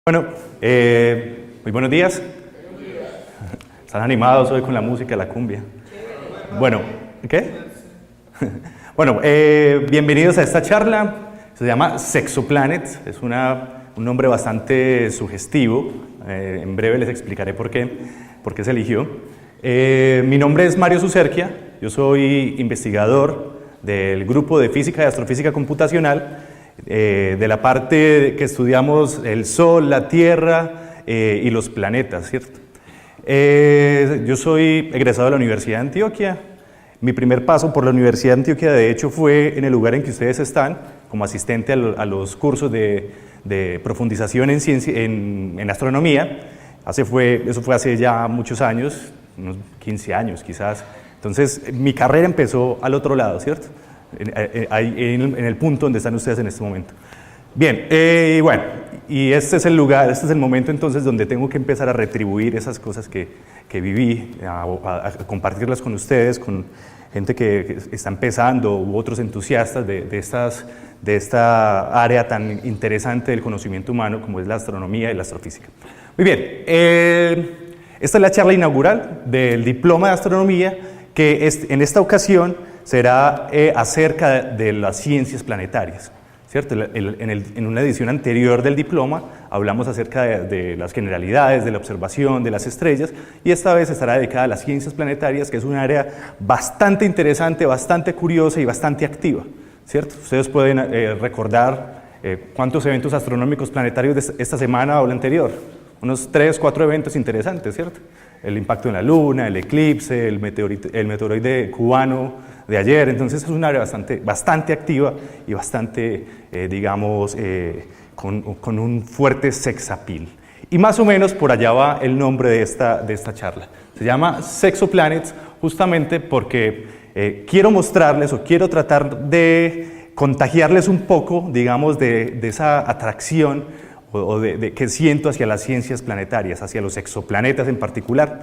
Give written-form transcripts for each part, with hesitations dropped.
Bueno, muy buenos días. ¿Están animados hoy con la música, la cumbia? Bueno, ¿qué? Bueno, bienvenidos a esta charla. Se llama Sexoplanet. Es un nombre bastante sugestivo. En breve les explicaré por qué se eligió. Mi nombre es Mario Sucerquia. Yo soy investigador del grupo de física y astrofísica computacional, de la parte que estudiamos el Sol, la Tierra y los planetas, ¿cierto? Yo soy egresado de la Universidad de Antioquia. Mi primer paso por la Universidad de Antioquia, de hecho, fue en el lugar en que ustedes están, como asistente a los cursos de profundización en ciencia, en astronomía. Eso fue hace ya muchos años, unos 15 años quizás. Entonces, mi carrera empezó al otro lado, ¿cierto? En el punto donde están ustedes en este momento. Bien, bueno, y este es el lugar, este es el momento entonces donde tengo que empezar a retribuir esas cosas que viví, a compartirlas con ustedes, con gente que está empezando u otros entusiastas de esta área tan interesante del conocimiento humano como es la astronomía y la astrofísica. Muy bien, esta es la charla inaugural del diploma de astronomía que en esta ocasión será acerca de las ciencias planetarias, ¿cierto? En una edición anterior del diploma hablamos acerca de las generalidades, de la observación, de las estrellas, y esta vez estará dedicada a las ciencias planetarias, que es un área bastante interesante, bastante curiosa y bastante activa, ¿cierto? Ustedes pueden recordar cuántos eventos astronómicos planetarios de esta semana o la anterior, unos 3, 4 eventos interesantes, ¿cierto? El impacto en la Luna, el eclipse, el meteoroide cubano de ayer. Entonces es un área bastante activa y bastante, digamos, con un fuerte sex appeal. Y más o menos por allá va el nombre de esta charla. Se llama Sexoplanets justamente porque quiero mostrarles o quiero tratar de contagiarles un poco, digamos, de esa atracción que siento hacia las ciencias planetarias, hacia los exoplanetas en particular.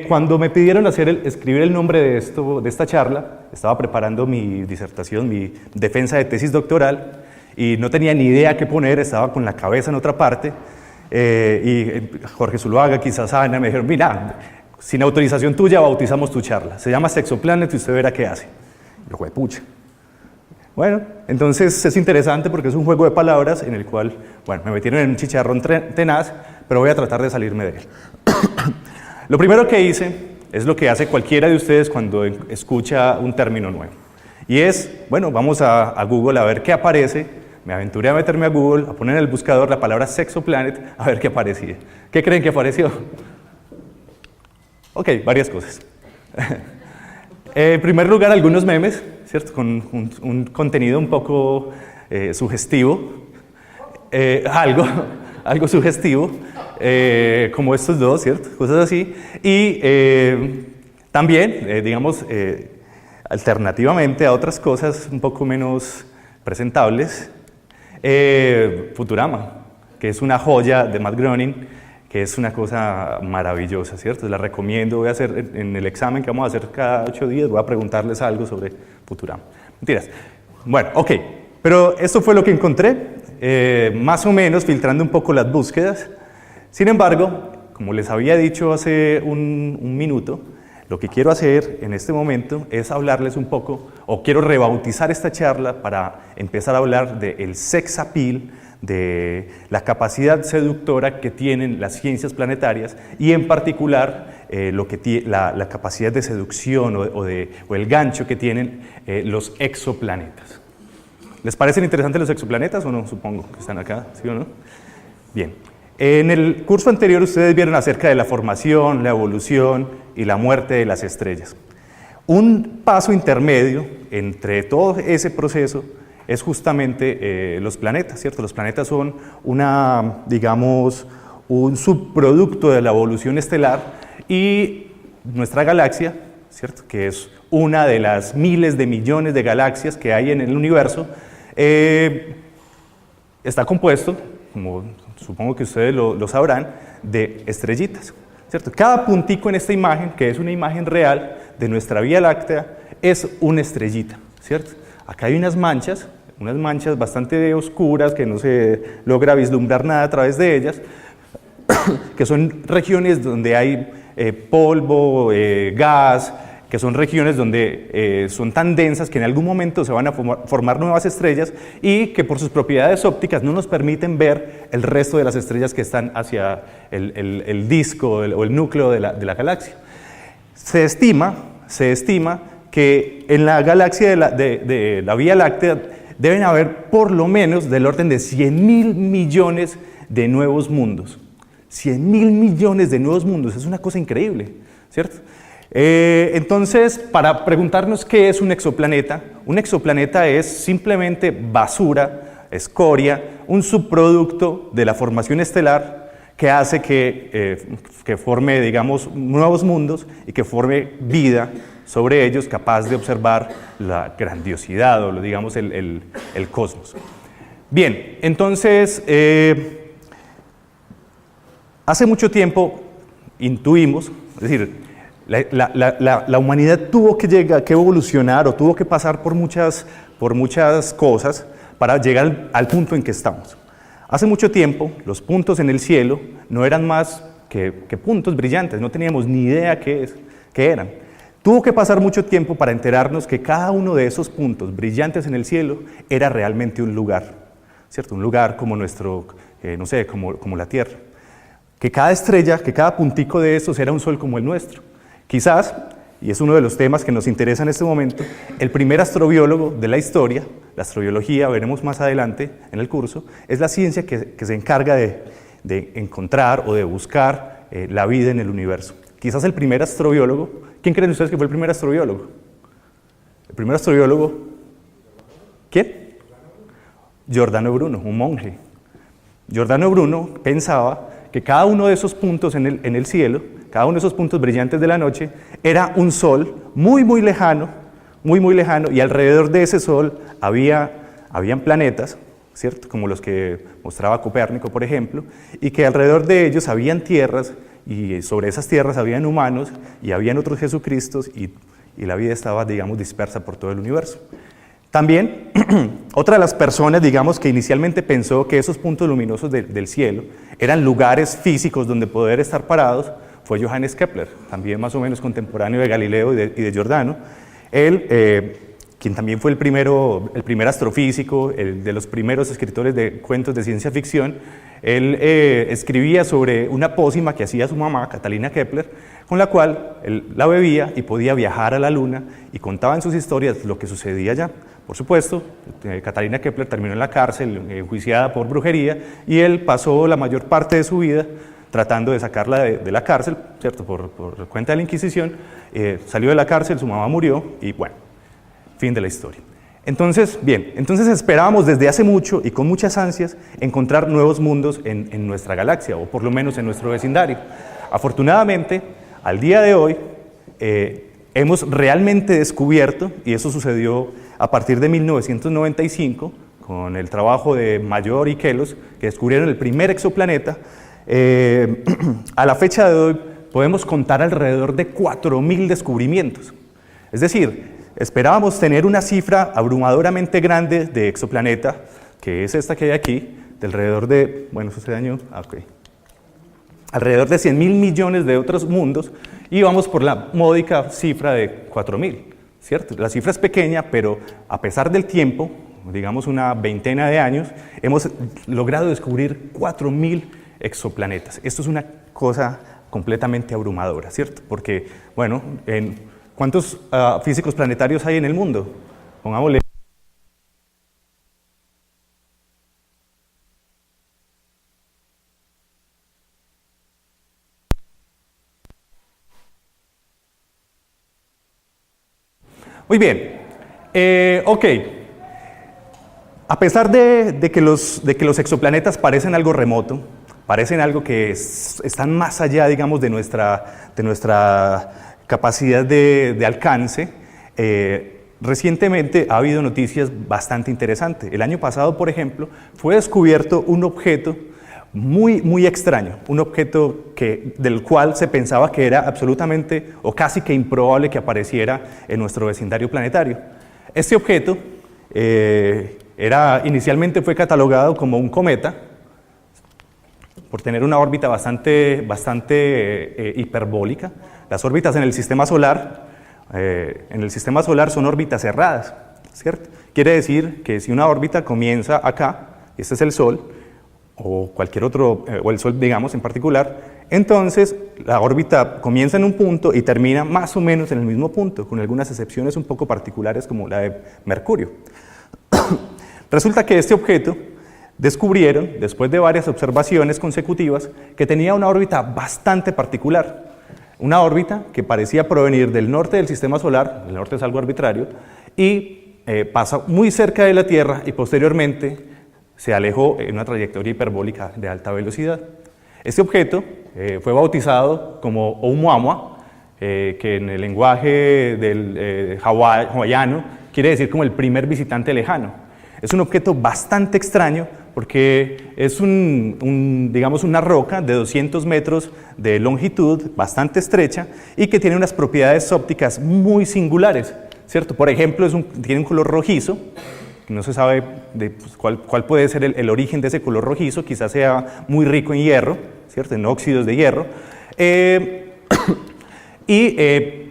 Cuando me pidieron escribir el nombre de esta charla, estaba preparando mi disertación, mi defensa de tesis doctoral, y no tenía ni idea qué poner, estaba con la cabeza en otra parte, y Jorge Zuluaga, quizás Ana, me dijeron, mira, sin autorización tuya bautizamos tu charla, se llama Sexoplanet y usted verá qué hace. Y yo, pucha. Bueno, entonces es interesante porque es un juego de palabras en el cual, bueno, me metieron en un chicharrón tenaz, pero voy a tratar de salirme de él. Lo primero que hice es lo que hace cualquiera de ustedes cuando escucha un término nuevo. Y es, bueno, vamos a Google a ver qué aparece. Me aventuré a meterme a Google, a poner en el buscador la palabra Sexoplanet, a ver qué aparecía. ¿Qué creen que apareció? Ok, varias cosas. En primer lugar, algunos memes, ¿cierto? Con un contenido un poco sugestivo, algo sugestivo, como estos dos, ¿cierto? Cosas así. Y también, digamos, alternativamente a otras cosas un poco menos presentables, Futurama, que es una joya de Matt Groening, que es una cosa maravillosa, ¿cierto? Les recomiendo, voy a hacer en el examen que vamos a hacer cada 8 días, voy a preguntarles algo sobre Futurama. Mentiras. Bueno, ok, pero esto fue lo que encontré, más o menos filtrando un poco las búsquedas. Sin embargo, como les había dicho hace un minuto, lo que quiero hacer en este momento es hablarles un poco, o quiero rebautizar esta charla para empezar a hablar del sex appeal, de la capacidad seductora que tienen las ciencias planetarias y en particular la capacidad de seducción o el gancho que tienen los exoplanetas. ¿Les parecen interesantes los exoplanetas o no? Supongo que están acá, ¿sí o no? Bien. En el curso anterior ustedes vieron acerca de la formación, la evolución y la muerte de las estrellas. Un paso intermedio entre todo ese proceso es justamente los planetas, ¿cierto? Los planetas son digamos, un subproducto de la evolución estelar y nuestra galaxia, ¿cierto? Que es una de las miles de millones de galaxias que hay en el universo, está compuesto, como supongo que ustedes lo sabrán, de estrellitas, ¿cierto? Cada puntico en esta imagen, que es una imagen real de nuestra Vía Láctea, es una estrellita, ¿cierto? Acá hay unas manchas, unas manchas bastante oscuras que no se logra vislumbrar nada a través de ellas, que son regiones donde hay polvo, gas, que son regiones donde son tan densas que en algún momento se van a formar nuevas estrellas y que por sus propiedades ópticas no nos permiten ver el resto de las estrellas que están hacia el disco o el núcleo de la galaxia. Se estima que en la galaxia de la Vía Láctea deben haber por lo menos del orden de 100.000 millones de nuevos mundos. 100.000 millones de nuevos mundos, es una cosa increíble, ¿cierto? Entonces, para preguntarnos qué es un exoplaneta es simplemente basura, escoria, un subproducto de la formación estelar que hace que forme, digamos, nuevos mundos y que forme vida sobre ellos, capaz de observar la grandiosidad o, digamos, el cosmos. Bien, entonces, hace mucho tiempo intuimos, es decir, la humanidad tuvo que evolucionar o tuvo que pasar por muchas cosas para llegar al punto en que estamos. Hace mucho tiempo, los puntos en el cielo no eran más que puntos brillantes, no teníamos ni idea qué eran. Tuvo que pasar mucho tiempo para enterarnos que cada uno de esos puntos brillantes en el cielo era realmente un lugar, ¿cierto? Un lugar como nuestro, no sé, como la Tierra. Que cada estrella, que cada puntico de esos era un sol como el nuestro. Quizás, y es uno de los temas que nos interesa en este momento, el primer astrobiólogo de la historia, la astrobiología, veremos más adelante en el curso, es la ciencia que se encarga de encontrar o de buscar la vida en el universo. Quizás el primer astrobiólogo, ¿quién creen ustedes que fue el primer astrobiólogo? El primer astrobiólogo, ¿quién? Giordano Bruno, un monje. Giordano Bruno pensaba que cada uno de esos puntos en el cielo, cada uno de esos puntos brillantes de la noche, era un sol muy, muy lejano, y alrededor de ese sol habían planetas, ¿cierto? Como los que mostraba Copérnico, por ejemplo, y que alrededor de ellos habían tierras, y sobre esas tierras habían humanos, y habían otros Jesucristos, y la vida estaba, digamos, dispersa por todo el universo. También, otra de las personas, digamos, que inicialmente pensó que esos puntos luminosos del cielo eran lugares físicos donde poder estar parados, fue Johannes Kepler, también más o menos contemporáneo de Galileo y de Giordano. Él, quien también fue el primer astrofísico, de los primeros escritores de cuentos de ciencia ficción, él escribía sobre una pócima que hacía su mamá, Catalina Kepler, con la cual él la bebía y podía viajar a la luna y contaba en sus historias lo que sucedía allá. Por supuesto, Catalina Kepler terminó en la cárcel, enjuiciada por brujería, y él pasó la mayor parte de su vida tratando de sacarla de la cárcel, ¿cierto? Por cuenta de la Inquisición, salió de la cárcel, su mamá murió y bueno, fin de la historia. Entonces, bien, esperábamos desde hace mucho y con muchas ansias encontrar nuevos mundos en nuestra galaxia, o por lo menos en nuestro vecindario. Afortunadamente, al día de hoy, hemos realmente descubierto, y eso sucedió a partir de 1995, con el trabajo de Major y Kellos, que descubrieron el primer exoplaneta. A la fecha de hoy podemos contar alrededor de 4.000 descubrimientos. Es decir, esperábamos tener una cifra abrumadoramente grande de exoplaneta, que es esta que hay aquí, de alrededor de, bueno, eso se dañó, alrededor de 100.000 millones de otros mundos, y vamos por la módica cifra de 4.000, ¿cierto? La cifra es pequeña, pero a pesar del tiempo, digamos una veintena de años, hemos logrado descubrir 4.000 exoplanetas. Esto es una cosa completamente abrumadora, ¿cierto? Porque, bueno, ¿cuántos físicos planetarios hay en el mundo? Pongámosle. Muy bien, ok. A pesar de que los exoplanetas parecen algo remoto, parecen algo que están más allá, digamos, de nuestra capacidad de alcance, recientemente ha habido noticias bastante interesantes. El año pasado, por ejemplo, fue descubierto un objeto muy, muy extraño, un objeto del cual se pensaba que era absolutamente o casi que improbable que apareciera en nuestro vecindario planetario. Este objeto Inicialmente fue catalogado como un cometa, por tener una órbita bastante hiperbólica. Las órbitas en el sistema solar son órbitas cerradas, ¿cierto? Quiere decir que si una órbita comienza acá, este es el Sol, o cualquier otro, o el Sol digamos en particular, entonces la órbita comienza en un punto y termina más o menos en el mismo punto, con algunas excepciones un poco particulares como la de Mercurio. Resulta que este objeto descubrieron, después de varias observaciones consecutivas, que tenía una órbita bastante particular. Una órbita que parecía provenir del norte del sistema solar, el norte es algo arbitrario, y pasa muy cerca de la Tierra y posteriormente se alejó en una trayectoria hiperbólica de alta velocidad. Este objeto fue bautizado como Oumuamua, que en el lenguaje del hawaiano quiere decir como el primer visitante lejano. Es un objeto bastante extraño porque es digamos una roca de 200 metros de longitud, bastante estrecha, y que tiene unas propiedades ópticas muy singulares, ¿cierto? Por ejemplo, tiene un color rojizo, no se sabe cuál puede ser el origen de ese color rojizo, quizás sea muy rico en hierro, ¿cierto? En óxidos de hierro,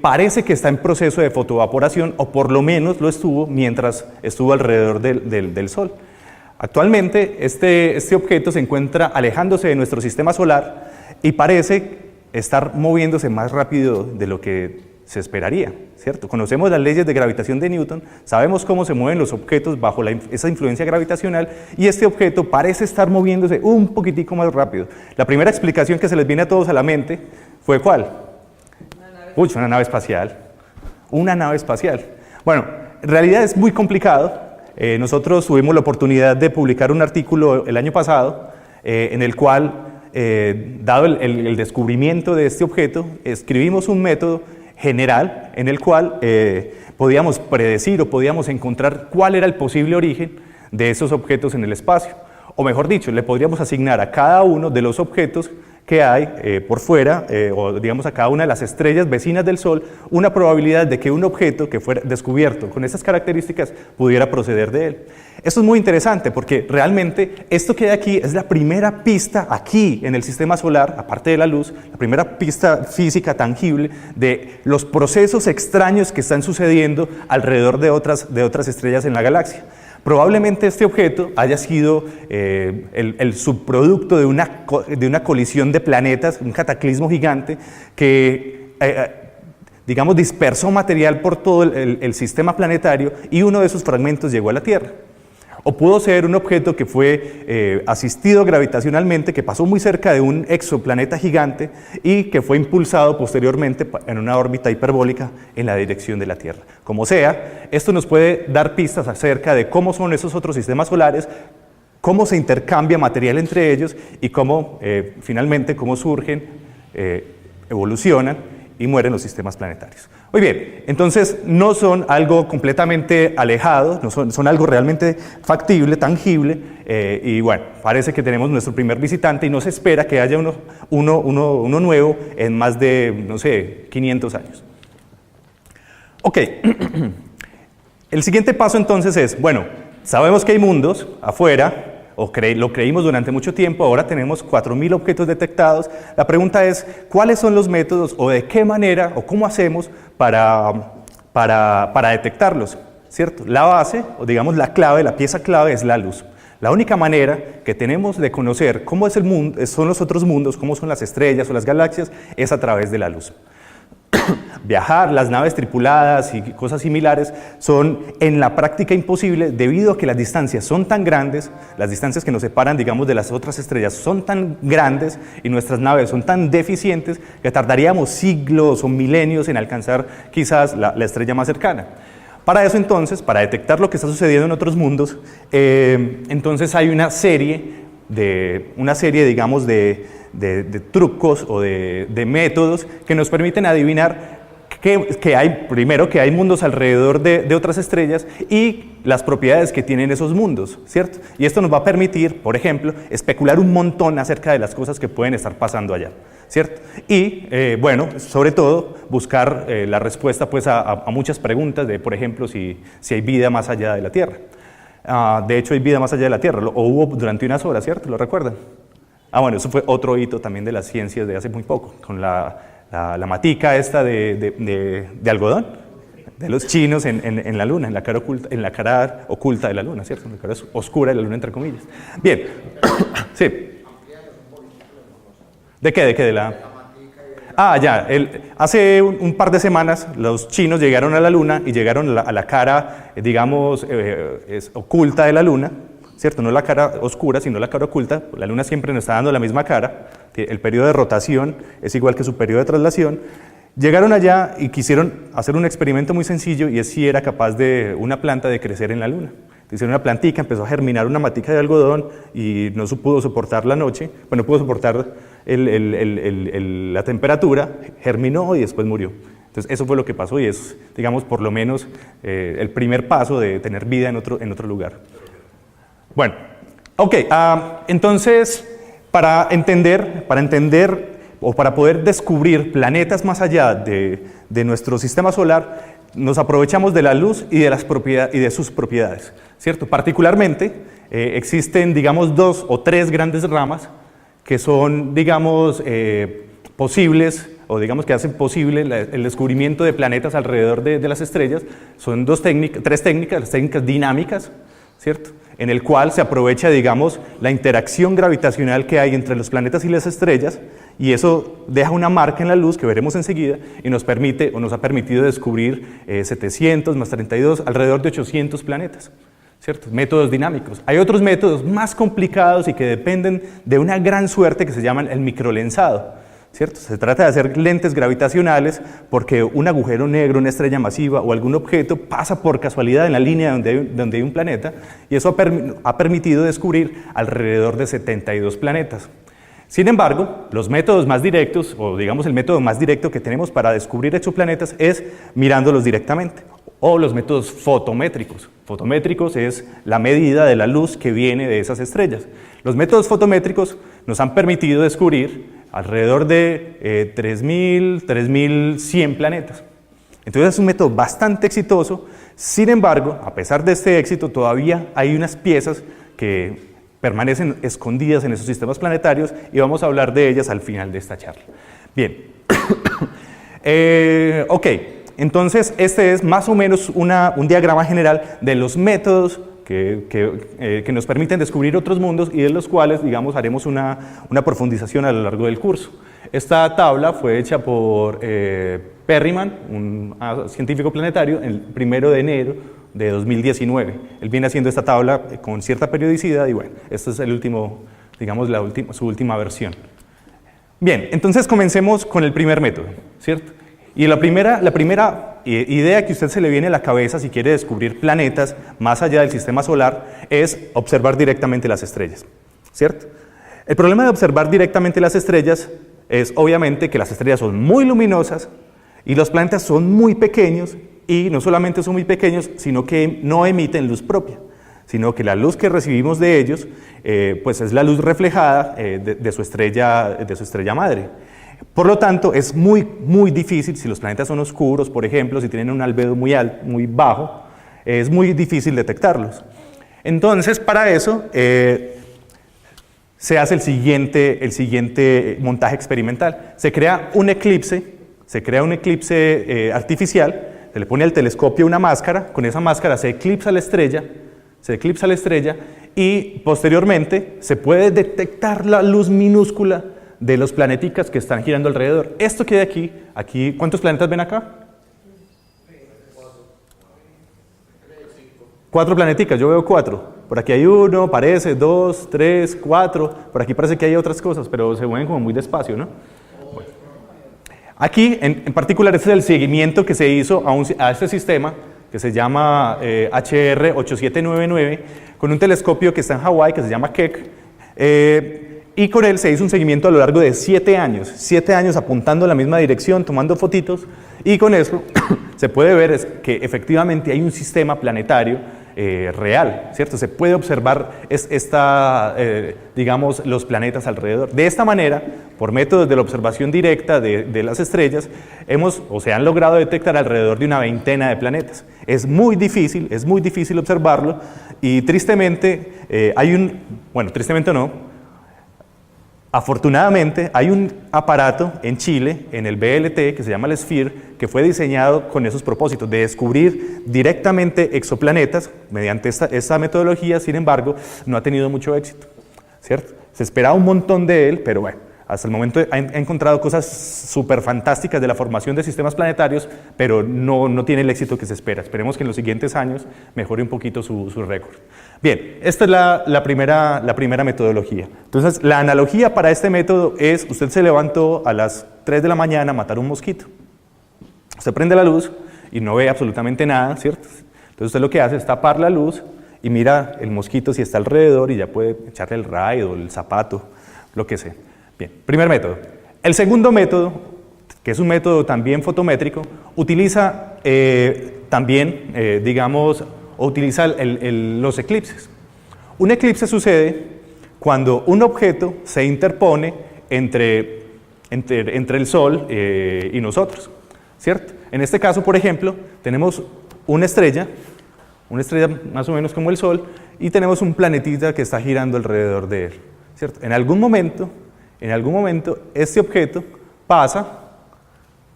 parece que está en proceso de fotoevaporación, o por lo menos lo estuvo mientras estuvo alrededor del Sol. Actualmente este objeto se encuentra alejándose de nuestro sistema solar y parece estar moviéndose más rápido de lo que se esperaría, ¿cierto? Conocemos las leyes de gravitación de Newton, sabemos cómo se mueven los objetos bajo esa influencia gravitacional, y este objeto parece estar moviéndose un poquitico más rápido. La primera explicación que se les viene a todos a la mente fue ¿cuál? Una nave espacial. Una nave espacial. Bueno, en realidad es muy complicado. Nosotros tuvimos la oportunidad de publicar un artículo el año pasado en el cual, dado el descubrimiento de este objeto, escribimos un método general en el cual podíamos predecir o podíamos encontrar cuál era el posible origen de esos objetos en el espacio. O mejor dicho, le podríamos asignar a cada uno de los objetos que hay por fuera, o digamos a cada una de las estrellas vecinas del Sol, una probabilidad de que un objeto que fuera descubierto con esas características pudiera proceder de él. Esto es muy interesante porque realmente esto que hay aquí es la primera pista aquí en el sistema solar, aparte de la luz, la primera pista física tangible de los procesos extraños que están sucediendo alrededor de otras estrellas en la galaxia. Probablemente este objeto haya sido el subproducto de una colisión de planetas, un cataclismo gigante que, digamos, dispersó material por todo el sistema planetario, y uno de esos fragmentos llegó a la Tierra. O pudo ser un objeto que fue asistido gravitacionalmente, que pasó muy cerca de un exoplaneta gigante y que fue impulsado posteriormente en una órbita hiperbólica en la dirección de la Tierra. Como sea, esto nos puede dar pistas acerca de cómo son esos otros sistemas solares, cómo se intercambia material entre ellos y cómo, finalmente, cómo surgen, evolucionan y mueren los sistemas planetarios. Muy bien, entonces no son algo completamente alejado, son algo realmente factible, tangible, y bueno, parece que tenemos nuestro primer visitante y no se espera que haya uno nuevo en más de, no sé, 500 años. Ok, el siguiente paso entonces es, bueno, sabemos que hay mundos afuera, lo creímos durante mucho tiempo, ahora tenemos 4.000 objetos detectados. La pregunta es, ¿cuáles son los métodos o de qué manera o cómo hacemos para detectarlos? ¿Cierto? La base, o digamos la clave, la pieza clave es la luz. La única manera que tenemos de conocer cómo es el mundo, son los otros mundos, cómo son las estrellas o las galaxias, es a través de la luz. Viajar, las naves tripuladas y cosas similares son en la práctica imposible debido a que las distancias son tan grandes, las distancias que nos separan, digamos, de las otras estrellas son tan grandes y nuestras naves son tan deficientes que tardaríamos siglos o milenios en alcanzar quizás la estrella más cercana. Para eso entonces, para detectar lo que está sucediendo en otros mundos, entonces hay una serie, digamos, de trucos o de métodos que nos permiten adivinar que hay mundos alrededor de otras estrellas y las propiedades que tienen esos mundos, ¿cierto? Y esto nos va a permitir, por ejemplo, especular un montón acerca de las cosas que pueden estar pasando allá, ¿cierto? Y, bueno, sobre todo, buscar la respuesta pues, a muchas preguntas de, por ejemplo, si hay vida más allá de la Tierra. De hecho, hay vida más allá de la Tierra, o hubo durante unas horas, ¿cierto? ¿Lo recuerdan? Bueno, eso fue otro hito también de las ciencias de hace muy poco, con la matica esta de algodón, de los chinos en la Luna, en la cara oculta de la Luna, ¿cierto? En la cara oscura de la Luna, entre comillas. Bien, sí. ¿De qué? ¿De la...? Ya, hace un par de semanas los chinos llegaron a la Luna y llegaron a la cara, digamos, oculta de la Luna, ¿cierto? No la cara oscura, sino la cara oculta. La Luna siempre nos está dando la misma cara, el periodo de rotación es igual que su periodo de traslación. Llegaron allá y quisieron hacer un experimento muy sencillo y es si era capaz de una planta de crecer en la Luna. Hicieron una plantica, empezó a germinar una matica de algodón y no pudo soportar la noche, bueno, no pudo soportar la temperatura, germinó y después murió. Entonces eso fue lo que pasó y es, digamos, por lo menos el primer paso de tener vida en otro lugar. Bueno, ok, entonces para entender o para poder descubrir planetas más allá de nuestro sistema solar, nos aprovechamos de la luz y de sus propiedades, ¿cierto? Particularmente existen, digamos, 2 o 3 grandes ramas que son, digamos, posibles, o digamos que hacen posible el descubrimiento de planetas alrededor de las estrellas. Son 3 técnicas, las técnicas dinámicas, ¿cierto? En el cual se aprovecha, digamos, la interacción gravitacional que hay entre los planetas y las estrellas, y eso deja una marca en la luz que veremos enseguida, y nos ha permitido descubrir 700 más 32, alrededor de 800 planetas, ¿cierto? Métodos dinámicos. Hay otros métodos más complicados y que dependen de una gran suerte que se llaman el microlensado, ¿cierto? Se trata de hacer lentes gravitacionales porque un agujero negro, una estrella masiva o algún objeto pasa por casualidad en la línea donde hay un planeta, y eso ha permitido descubrir alrededor de 72 planetas. Sin embargo, los métodos más directos, o digamos el método más directo que tenemos para descubrir exoplanetas es mirándolos directamente, o los métodos fotométricos. Fotométricos es la medida de la luz que viene de esas estrellas. Los métodos fotométricos nos han permitido descubrir alrededor de 3.100 planetas. Entonces es un método bastante exitoso. Sin embargo, a pesar de este éxito, todavía hay unas piezas que permanecen escondidas en esos sistemas planetarios y vamos a hablar de ellas al final de esta charla. Bien, ok, entonces este es más o menos un diagrama general de los métodos que nos permiten descubrir otros mundos y de los cuales, digamos, haremos una profundización a lo largo del curso. Esta tabla fue hecha por Perryman, un científico planetario, el 1 de enero de 2019. Él viene haciendo esta tabla con cierta periodicidad y bueno, este es el último, digamos, su última versión. Bien, entonces comencemos con el primer método, ¿cierto? Y la primera idea que a usted se le viene a la cabeza si quiere descubrir planetas más allá del sistema solar es observar directamente las estrellas, ¿cierto? El problema de observar directamente las estrellas es obviamente que las estrellas son muy luminosas y los planetas son muy pequeños, y no solamente son muy pequeños, sino que no emiten luz propia, sino que la luz que recibimos de ellos pues es la luz reflejada de su estrella madre. Por lo tanto, es muy difícil, si los planetas son oscuros, por ejemplo, si tienen un albedo muy bajo, es muy difícil detectarlos. Entonces, para eso se hace el siguiente montaje experimental. Se crea un eclipse artificial, se le pone al telescopio una máscara, con esa máscara se eclipsa la estrella y posteriormente se puede detectar la luz minúscula de los planeticas que están girando alrededor. Esto que hay aquí, ¿cuántos planetas ven acá? 4 planeticas, yo veo 4. Por aquí hay 1, parece, 2, 3, 4. Por aquí parece que hay otras cosas, pero se mueven como muy despacio, ¿no? Bueno. Aquí, en particular, este es el seguimiento que se hizo a este sistema que se llama HR 8799, con un telescopio que está en Hawái, que se llama Keck. Y con él se hizo un seguimiento a lo largo de 7 años, 7 años apuntando en la misma dirección, tomando fotitos, y con eso se puede ver que efectivamente hay un sistema planetario real, ¿cierto? Se puede observar digamos, los planetas alrededor. De esta manera por métodos de la observación directa de las estrellas, se han logrado detectar alrededor de una veintena de planetas. Es muy difícil observarlo y tristemente tristemente no, afortunadamente hay un aparato en Chile, en el BLT, que se llama el SPHERE, que fue diseñado con esos propósitos, de descubrir directamente exoplanetas mediante esta metodología. Sin embargo, no ha tenido mucho éxito, ¿cierto? Se esperaba un montón de él, pero bueno, hasta el momento ha encontrado cosas súper fantásticas de la formación de sistemas planetarios, pero no tiene el éxito que se espera. Esperemos que en los siguientes años mejore un poquito su récord. Bien, esta es la primera metodología. Entonces, la analogía para este método es, usted se levantó a las 3 de la mañana a matar un mosquito. Usted prende la luz y no ve absolutamente nada, ¿cierto? Entonces usted lo que hace es tapar la luz y mira el mosquito si está alrededor y ya puede echarle el raid o el zapato, lo que sea. Bien, primer método. El segundo método, que es un método también fotométrico, utiliza utiliza los eclipses. Un eclipse sucede cuando un objeto se interpone entre el Sol y nosotros, ¿cierto? En este caso, por ejemplo, tenemos una estrella más o menos como el Sol, y tenemos un planetita que está girando alrededor de él, ¿cierto? En algún momento, este objeto pasa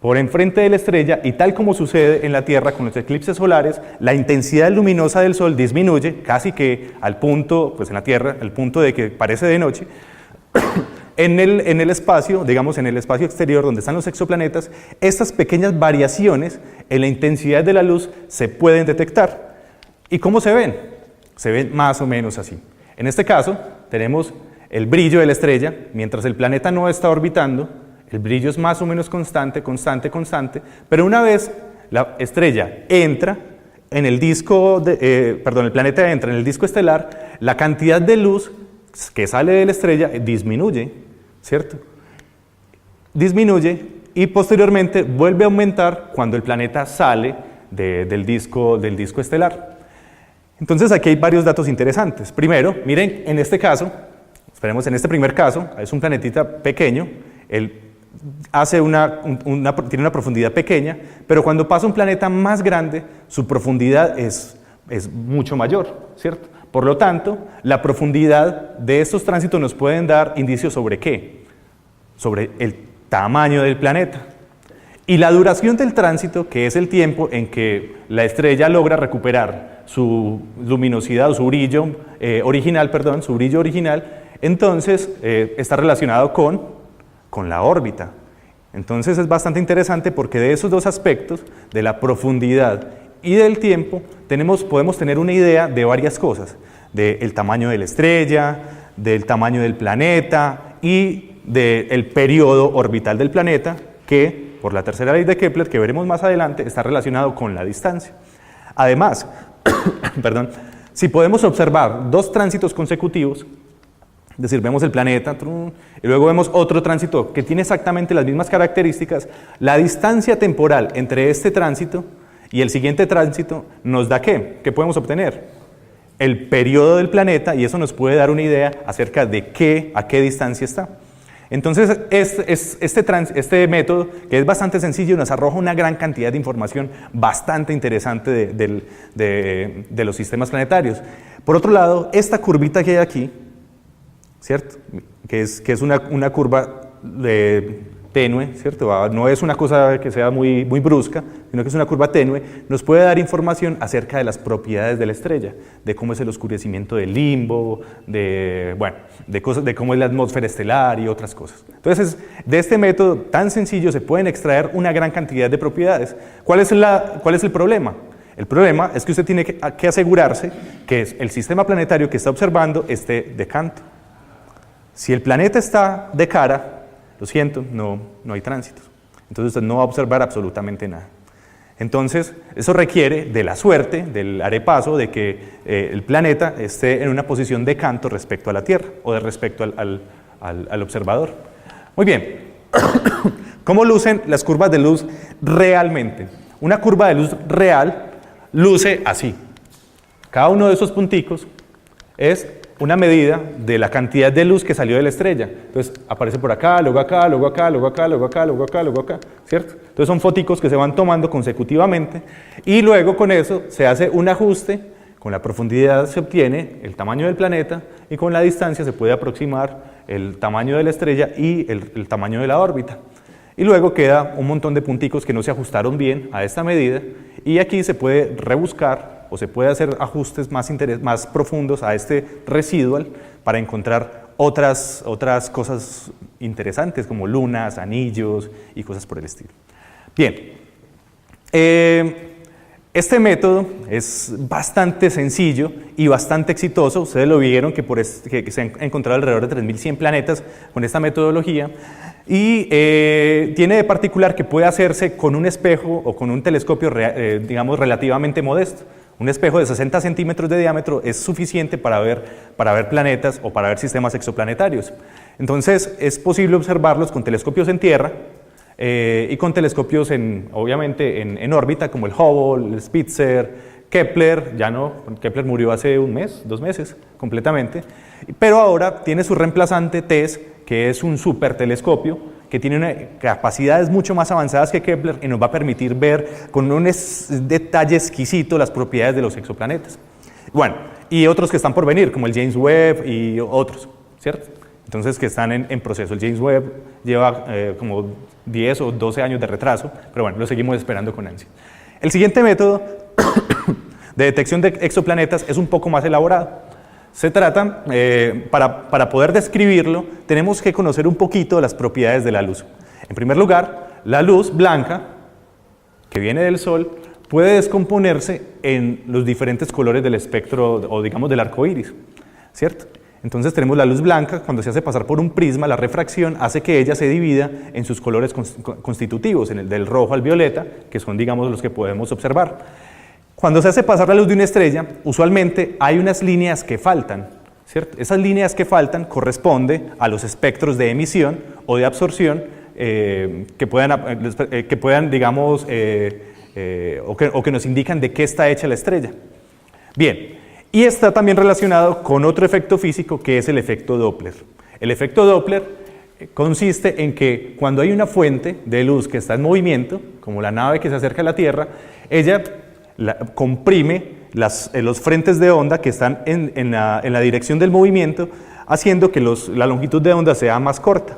por enfrente de la estrella y, tal como sucede en la Tierra con los eclipses solares, la intensidad luminosa del Sol disminuye casi que al punto, pues en la Tierra, al punto de que parece de noche. En el espacio, digamos en el espacio exterior donde están los exoplanetas, estas pequeñas variaciones en la intensidad de la luz se pueden detectar. ¿Y cómo se ven? Se ven más o menos así. En este caso, tenemos el brillo de la estrella. Mientras el planeta no está orbitando, el brillo es más o menos constante, pero una vez la estrella entra en el disco, el planeta entra en el disco estelar, la cantidad de luz que sale de la estrella disminuye, ¿cierto? Disminuye y posteriormente vuelve a aumentar cuando el planeta sale del disco estelar. Entonces aquí hay varios datos interesantes. Primero, miren, en este caso, esperemos en este primer caso, es un planetita pequeño, tiene una profundidad pequeña, pero cuando pasa un planeta más grande, su profundidad es mucho mayor, ¿cierto? Por lo tanto, la profundidad de estos tránsitos nos pueden dar indicios sobre ¿qué? Sobre el tamaño del planeta. Y la duración del tránsito, que es el tiempo en que la estrella logra recuperar su luminosidad o su brillo original, entonces está relacionado con la órbita. Entonces es bastante interesante porque de esos dos aspectos, de la profundidad y del tiempo, podemos tener una idea de varias cosas, del tamaño de la estrella, del tamaño del planeta y del periodo orbital del planeta, que por la tercera ley de Kepler, que veremos más adelante, está relacionado con la distancia. Además, si podemos observar dos tránsitos consecutivos, es decir, vemos el planeta y luego vemos otro tránsito que tiene exactamente las mismas características, la distancia temporal entre este tránsito y el siguiente tránsito nos da ¿qué? ¿Qué podemos obtener? El periodo del planeta, y eso nos puede dar una idea acerca de a qué distancia está. Entonces, este método, que es bastante sencillo, nos arroja una gran cantidad de información bastante interesante de los sistemas planetarios. Por otro lado, esta curvita que hay aquí, ¿cierto? Que es una curva tenue, ¿cierto? No es una cosa que sea muy brusca, sino que es una curva tenue, nos puede dar información acerca de las propiedades de la estrella, de cómo es el oscurecimiento del limbo, de cómo es la atmósfera estelar y otras cosas. Entonces, de este método tan sencillo se pueden extraer una gran cantidad de propiedades. ¿Cuál es el problema? El problema es que usted tiene que asegurarse que el sistema planetario que está observando esté de canto. Si el planeta está de cara, lo siento, no hay tránsitos. Entonces usted no va a observar absolutamente nada. Entonces, eso requiere de la suerte, del arepaso, de que el planeta esté en una posición de canto respecto a la Tierra o de respecto al observador. Muy bien. ¿Cómo lucen las curvas de luz realmente? Una curva de luz real luce así. Cada uno de esos punticos es una medida de la cantidad de luz que salió de la estrella. Entonces aparece por acá, luego acá, luego acá, luego acá, luego acá, luego acá, luego acá, ¿cierto? Entonces son foticos que se van tomando consecutivamente y luego con eso se hace un ajuste, con la profundidad se obtiene el tamaño del planeta y con la distancia se puede aproximar el tamaño de la estrella y el tamaño de la órbita. Y luego queda un montón de punticos que no se ajustaron bien a esta medida y aquí se puede rebuscar o se puede hacer ajustes más profundos a este residual para encontrar otras cosas interesantes como lunas, anillos y cosas por el estilo. Bien, este método es bastante sencillo y bastante exitoso. Ustedes lo vieron que se han encontrado alrededor de 3.100 planetas con esta metodología y tiene de particular que puede hacerse con un espejo o con un telescopio digamos relativamente modesto. Un espejo de 60 centímetros de diámetro es suficiente para ver planetas o para ver sistemas exoplanetarios. Entonces es posible observarlos con telescopios en tierra y con telescopios obviamente en órbita como el Hubble, el Spitzer, Kepler, ya no, Kepler murió hace un mes, 2 meses completamente, pero ahora tiene su reemplazante TESS, que es un supertelescopio que tiene capacidades mucho más avanzadas que Kepler y nos va a permitir ver con un detalle exquisito las propiedades de los exoplanetas. Bueno, y otros que están por venir, como el James Webb y otros, ¿cierto? Entonces, que están en proceso. El James Webb lleva como 10 o 12 años de retraso, pero bueno, lo seguimos esperando con ansia. El siguiente método de detección de exoplanetas es un poco más elaborado. Se trata, para poder describirlo, tenemos que conocer un poquito de las propiedades de la luz. En primer lugar, la luz blanca, que viene del Sol, puede descomponerse en los diferentes colores del espectro, o digamos del arco iris, ¿cierto? Entonces tenemos la luz blanca, cuando se hace pasar por un prisma, la refracción hace que ella se divida en sus colores constitutivos, en el del rojo al violeta, que son, digamos, los que podemos observar. Cuando se hace pasar la luz de una estrella, usualmente hay unas líneas que faltan, ¿cierto? Esas líneas que faltan corresponden a los espectros de emisión o de absorción que puedan, digamos, o que nos indican de qué está hecha la estrella. Bien, y está también relacionado con otro efecto físico que es el efecto Doppler. El efecto Doppler consiste en que cuando hay una fuente de luz que está en movimiento, como la nave que se acerca a la Tierra, ella comprime los frentes de onda que están en la dirección del movimiento, haciendo que la longitud de onda sea más corta.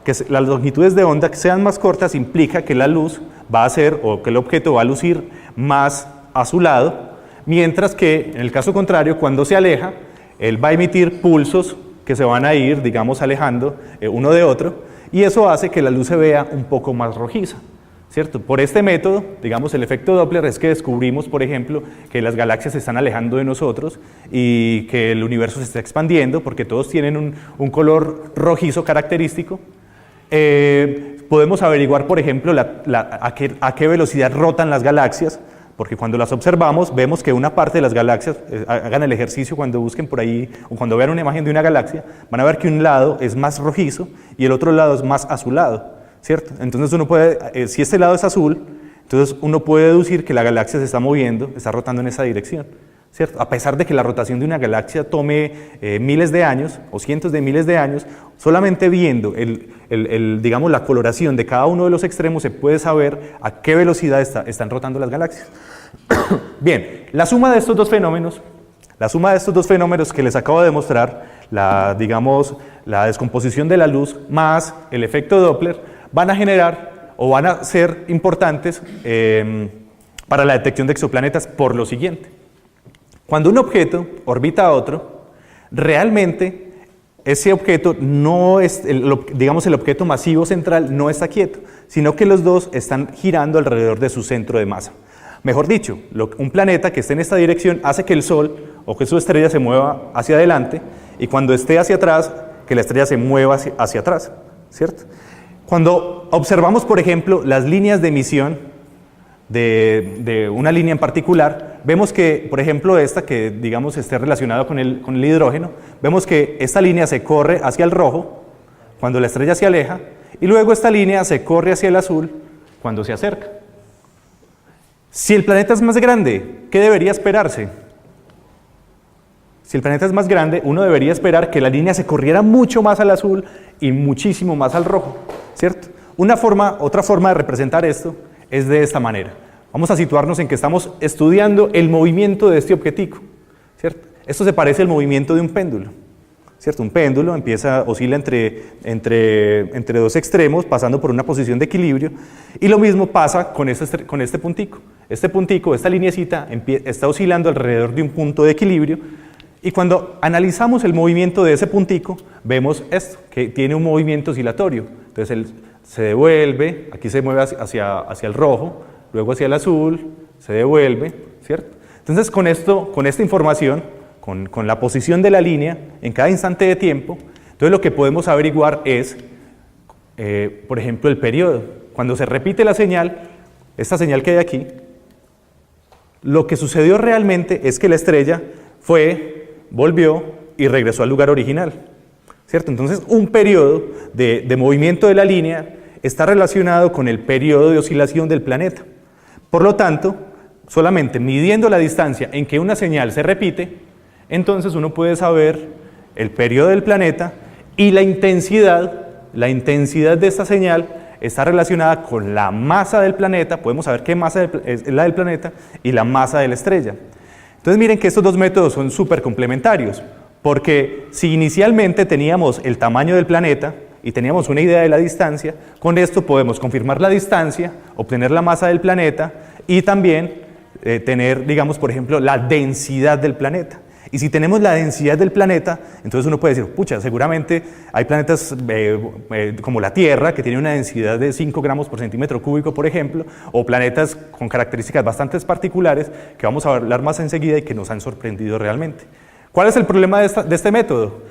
Que las longitudes de onda que sean más cortas implica que la luz va a ser, o que el objeto va a lucir más azulado, mientras que en el caso contrario, cuando se aleja, él va a emitir pulsos que se van a ir, digamos, alejando uno de otro, y eso hace que la luz se vea un poco más rojiza. ¿Cierto? Por este método, digamos, el efecto Doppler es que descubrimos, por ejemplo, que las galaxias se están alejando de nosotros y que el universo se está expandiendo porque todos tienen un color rojizo característico. Podemos averiguar, por ejemplo, a qué velocidad rotan las galaxias, porque cuando las observamos vemos que una parte de las galaxias, hagan el ejercicio cuando busquen por ahí o cuando vean una imagen de una galaxia, van a ver que un lado es más rojizo y el otro lado es más azulado. ¿Cierto? Entonces uno puede, si este lado es azul, entonces uno puede deducir que la galaxia se está moviendo, está rotando en esa dirección, ¿cierto? A pesar de que la rotación de una galaxia tome miles de años o cientos de miles de años, solamente viendo digamos, la coloración de cada uno de los extremos se puede saber a qué velocidad están rotando las galaxias. Bien, la suma de estos dos fenómenos que les acabo de mostrar, digamos, la descomposición de la luz más el efecto Doppler, van a generar o van a ser importantes para la detección de exoplanetas por lo siguiente. Cuando un objeto orbita a otro, realmente ese objeto no es, digamos, el objeto masivo central no está quieto, sino que los dos están girando alrededor de su centro de masa. Mejor dicho, un planeta que esté en esta dirección hace que el Sol o que su estrella se mueva hacia adelante y cuando esté hacia atrás, que la estrella se mueva hacia atrás, ¿cierto? Cuando observamos, por ejemplo, las líneas de emisión de una línea en particular, vemos que, por ejemplo, esta que, digamos, esté relacionada con el hidrógeno, vemos que esta línea se corre hacia el rojo cuando la estrella se aleja y luego esta línea se corre hacia el azul cuando se acerca. Si el planeta es más grande, ¿qué debería esperarse? Si el planeta es más grande, uno debería esperar que la línea se corriera mucho más al azul y muchísimo más al rojo, ¿cierto? Otra forma de representar esto es de esta manera. Vamos a situarnos en que estamos estudiando el movimiento de este objetico, ¿cierto? Esto se parece al movimiento de un péndulo, ¿cierto? Un péndulo oscila entre dos extremos, pasando por una posición de equilibrio, y lo mismo pasa con este puntico. Este puntico, esta lineecita, está oscilando alrededor de un punto de equilibrio, y cuando analizamos el movimiento de ese puntico, vemos esto, que tiene un movimiento oscilatorio. Entonces él se devuelve, aquí se mueve hacia el rojo, luego hacia el azul, se devuelve, ¿cierto? Entonces con esta información, con la posición de la línea en cada instante de tiempo, entonces lo que podemos averiguar es, por ejemplo, el periodo. Cuando se repite la señal, esta señal que hay aquí, lo que sucedió realmente es que la estrella volvió y regresó al lugar original, ¿cierto? Entonces un periodo de movimiento de la línea está relacionado con el periodo de oscilación del planeta. Por lo tanto, solamente midiendo la distancia en que una señal se repite, entonces uno puede saber el periodo del planeta y la intensidad de esta señal está relacionada con la masa del planeta. Podemos saber qué masa es la del planeta y la masa de la estrella. Entonces miren que estos dos métodos son súper complementarios, porque si inicialmente teníamos el tamaño del planeta y teníamos una idea de la distancia, con esto podemos confirmar la distancia, obtener la masa del planeta y también tener, digamos, por ejemplo, la densidad del planeta. Y si tenemos la densidad del planeta, entonces uno puede decir, pucha, seguramente hay planetas como la Tierra, que tiene una densidad de 5 gramos por centímetro cúbico, por ejemplo, o planetas con características bastante particulares, que vamos a hablar más enseguida y que nos han sorprendido realmente. ¿Cuál es el problema de este método?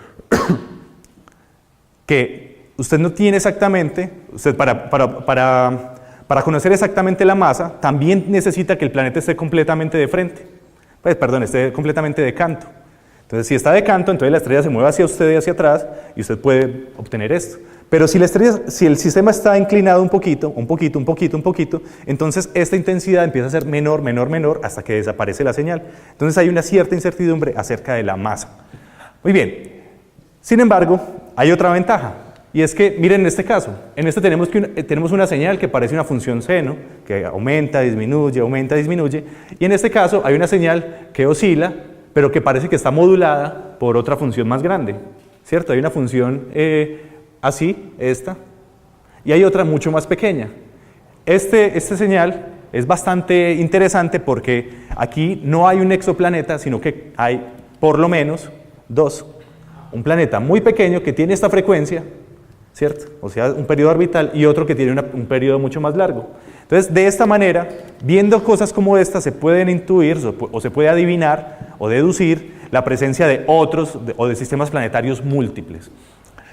Que usted no tiene exactamente, para conocer exactamente la masa, también necesita que el planeta esté completamente de frente. Esté completamente de canto. Entonces, si está de canto, entonces la estrella se mueve hacia usted y hacia atrás y usted puede obtener esto. Pero si el sistema está inclinado un poquito, entonces esta intensidad empieza a ser menor hasta que desaparece la señal. Entonces hay una cierta incertidumbre acerca de la masa. Muy bien. Sin embargo, hay otra ventaja. Y es que, miren en este caso, tenemos una señal que parece una función seno, que aumenta, disminuye, y en este caso hay una señal que oscila, pero que parece que está modulada por otra función más grande, ¿cierto? Hay una función así, esta, y hay otra mucho más pequeña. Esta señal es bastante interesante porque aquí no hay un exoplaneta, sino que hay por lo menos dos. Un planeta muy pequeño que tiene esta frecuencia, ¿cierto? O sea, un periodo orbital, y otro que tiene un periodo mucho más largo. Entonces, de esta manera, viendo cosas como esta, se pueden intuir o se puede adivinar o deducir la presencia de otros o de sistemas planetarios múltiples.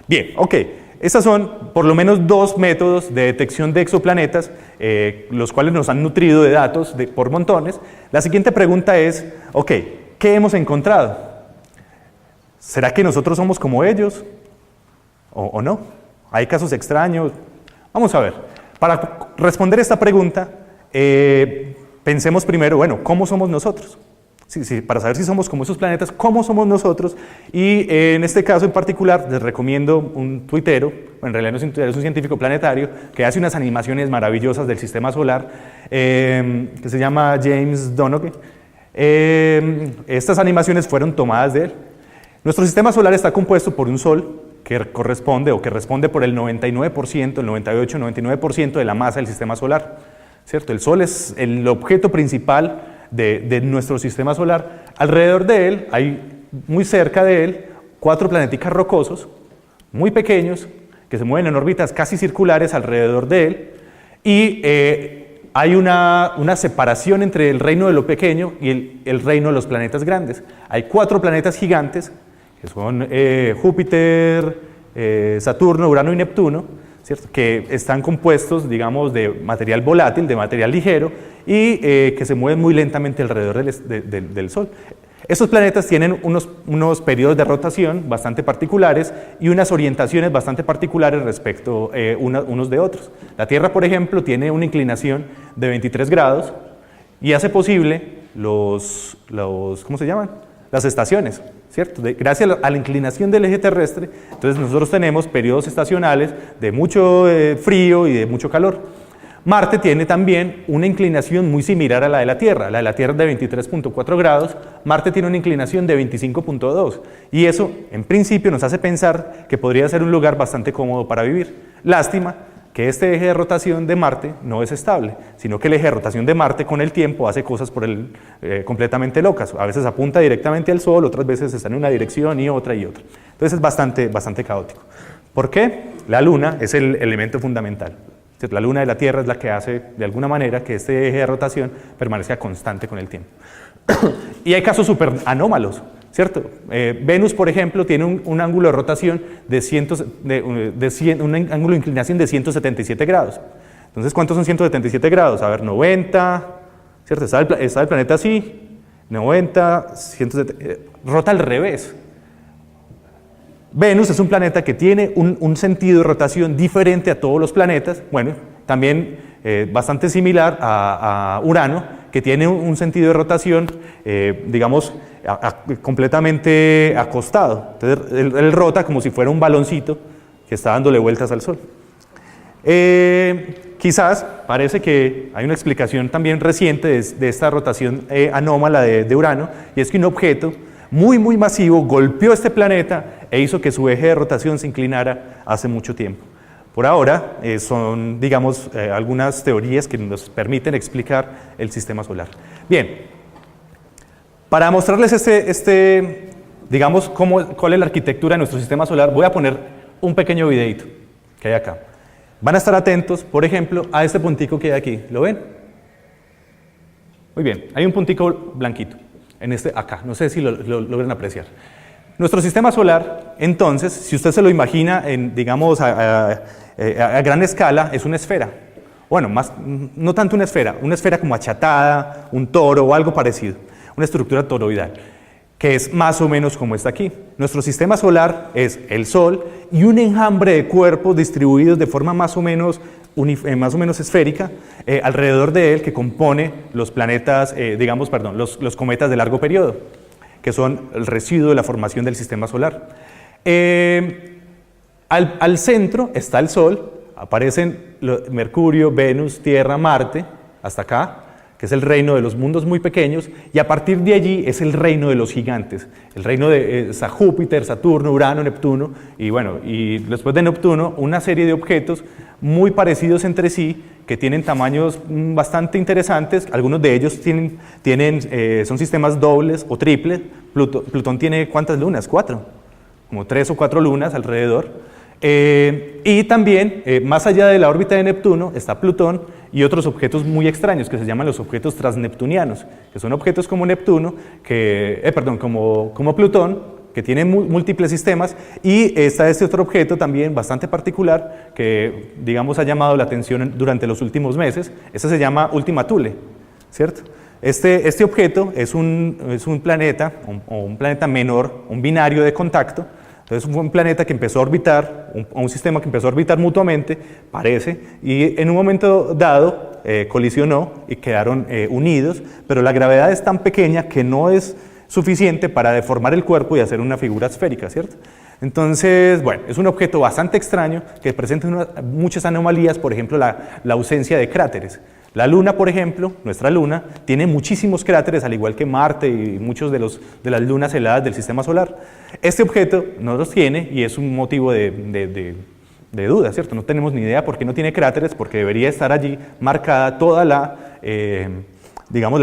Bien, ok. Estos son por lo menos dos métodos de detección de exoplanetas, los cuales nos han nutrido de datos por montones. La siguiente pregunta es, ok, ¿qué hemos encontrado? ¿Será que nosotros somos como ellos o no? ¿Hay casos extraños? Vamos a ver. Para responder esta pregunta, pensemos primero, bueno, ¿cómo somos nosotros? Para saber si somos como esos planetas, ¿cómo somos nosotros? Y en este caso en particular, les recomiendo un tuitero, en realidad no es un tuitero, es un científico planetario, que hace unas animaciones maravillosas del sistema solar, que se llama James Donoghue. Estas animaciones fueron tomadas de él. Nuestro sistema solar está compuesto por un Sol, que responde por el 99%, el 98, 99% de la masa del sistema solar, ¿cierto? El Sol es el objeto principal de nuestro sistema solar. Alrededor de él, muy cerca de él, 4 planeticas rocosos, muy pequeños, que se mueven en órbitas casi circulares alrededor de él, y hay una separación entre el reino de lo pequeño y el reino de los planetas grandes. Hay 4 planetas gigantes, que son Júpiter, Saturno, Urano y Neptuno, ¿cierto? Que están compuestos, digamos, de material volátil, de material ligero, y que se mueven muy lentamente alrededor del Sol. Estos planetas tienen unos periodos de rotación bastante particulares y unas orientaciones bastante particulares respecto unos de otros. La Tierra, por ejemplo, tiene una inclinación de 23 grados y hace posible ¿cómo se llaman? Las estaciones, ¿cierto? Gracias a la inclinación del eje terrestre, entonces nosotros tenemos periodos estacionales de mucho frío y de mucho calor. Marte tiene también una inclinación muy similar a la de la Tierra. La de la Tierra es de 23.4 grados, Marte tiene una inclinación de 25.2 y eso en principio nos hace pensar que podría ser un lugar bastante cómodo para vivir. Lástima que este eje de rotación de Marte no es estable, sino que el eje de rotación de Marte con el tiempo hace cosas completamente locas. A veces apunta directamente al Sol, otras veces está en una dirección y otra y otra. Entonces es bastante caótico. ¿Por qué? La Luna es el elemento fundamental. La Luna de la Tierra es la que hace, de alguna manera, que este eje de rotación permanezca constante con el tiempo. Y hay casos súper anómalos, ¿cierto? Venus, por ejemplo, tiene un ángulo de rotación un ángulo de inclinación de 177 grados. Entonces, ¿cuántos son 177 grados? A ver, 90, ¿cierto? Está el planeta así, 90, 170, rota al revés. Venus es un planeta que tiene un sentido de rotación diferente a todos los planetas, bueno, también bastante similar a Urano, que tiene un sentido de rotación, digamos, completamente acostado. Entonces, él rota como si fuera un baloncito que está dándole vueltas al Sol. Quizás parece que hay una explicación también reciente de esta rotación anómala de Urano, y es que un objeto muy masivo golpeó este planeta e hizo que su eje de rotación se inclinara hace mucho tiempo. Por ahora son, digamos, algunas teorías que nos permiten explicar el sistema solar. Bien, para mostrarles digamos, cuál es la arquitectura de nuestro sistema solar, voy a poner un pequeño videito que hay acá. Van a estar atentos, por ejemplo, a este puntico que hay aquí. ¿Lo ven? Muy bien, hay un puntico blanquito. Acá, no sé si lo logran apreciar. Nuestro sistema solar, entonces, si usted se lo imagina, digamos, a gran escala, es una esfera. Bueno, no tanto una esfera como achatada, un toro o algo parecido, una estructura toroidal, que es más o menos como está aquí. Nuestro sistema solar es el Sol y un enjambre de cuerpos distribuidos de forma más o menos esférica alrededor de él, que compone los planetas, los cometas de largo periodo, que son el residuo de la formación del sistema solar. Al centro está el Sol, aparecen Mercurio, Venus, Tierra, Marte, hasta acá, que es el reino de los mundos muy pequeños, y a partir de allí es el reino de los gigantes, el reino de Júpiter, Saturno, Urano, Neptuno, y bueno, y después de Neptuno, una serie de objetos muy parecidos entre sí, que tienen tamaños bastante interesantes. Algunos de ellos son sistemas dobles o triples. Plutón tiene, ¿cuántas lunas? 4, como 3 o 4 lunas alrededor. Y también, más allá de la órbita de Neptuno, está Plutón y otros objetos muy extraños que se llaman los objetos transneptunianos, que son objetos como Neptuno, como Plutón, que tienen múltiples sistemas, y está este otro objeto también bastante particular que, digamos, ha llamado la atención durante los últimos meses. Este se llama Ultima Thule, ¿cierto? Este objeto es un planeta, o un planeta menor, un binario de contacto. Entonces fue un planeta que empezó a orbitar, un sistema que empezó a orbitar mutuamente, parece, y en un momento dado colisionó y quedaron unidos, pero la gravedad es tan pequeña que no es suficiente para deformar el cuerpo y hacer una figura esférica, ¿cierto? Entonces, bueno, es un objeto bastante extraño que presenta muchas anomalías, por ejemplo, la ausencia de cráteres. La Luna, por ejemplo, nuestra Luna, tiene muchísimos cráteres, al igual que Marte y muchos de las lunas heladas del sistema solar. Este objeto no los tiene y es un motivo de duda, ¿cierto? No tenemos ni idea por qué no tiene cráteres, porque debería estar allí marcada toda la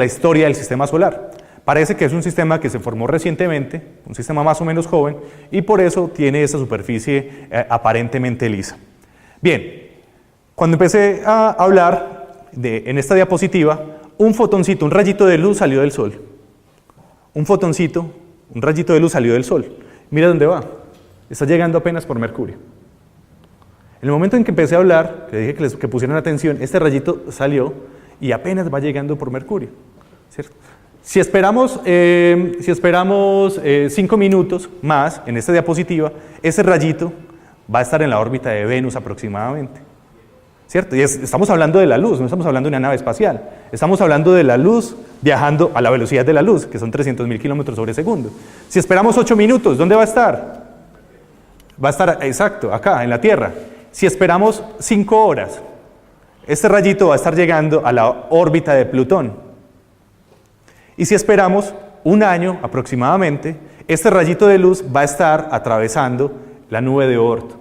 historia del sistema solar. Parece que es un sistema que se formó recientemente, un sistema más o menos joven, y por eso tiene esa superficie aparentemente lisa. Bien, cuando empecé a hablar en esta diapositiva, un fotoncito, un rayito de luz salió del Sol. Un rayito de luz salió del Sol. Mira dónde va. Está llegando apenas por Mercurio. En el momento en que empecé a hablar, que dije que pusieran atención, este rayito salió y apenas va llegando por Mercurio, ¿cierto? Si esperamos 5 minutos más en esta diapositiva, ese rayito va a estar en la órbita de Venus aproximadamente, ¿cierto? Y estamos hablando de la luz, no estamos hablando de una nave espacial, estamos hablando de la luz viajando a la velocidad de la luz, que son 300.000 kilómetros sobre segundo. Si esperamos 8 minutos, ¿dónde va a estar? Va a estar, exacto, acá, en la Tierra. Si esperamos 5 horas, este rayito va a estar llegando a la órbita de Plutón. Y si esperamos 1 año aproximadamente, este rayito de luz va a estar atravesando la nube de Oort.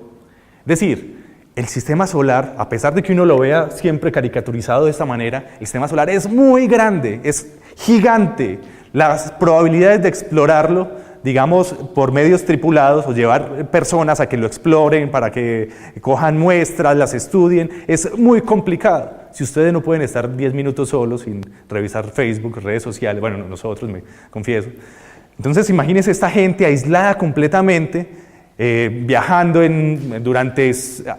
Es decir, el sistema solar, a pesar de que uno lo vea siempre caricaturizado de esta manera, el sistema solar es muy grande, es gigante. Las probabilidades de explorarlo, digamos, por medios tripulados o llevar personas a que lo exploren, para que cojan muestras, las estudien, es muy complicado. Si ustedes no pueden estar 10 minutos solos sin revisar Facebook, redes sociales, bueno, nosotros, me confieso. Entonces, imagínense esta gente aislada completamente, viajando durante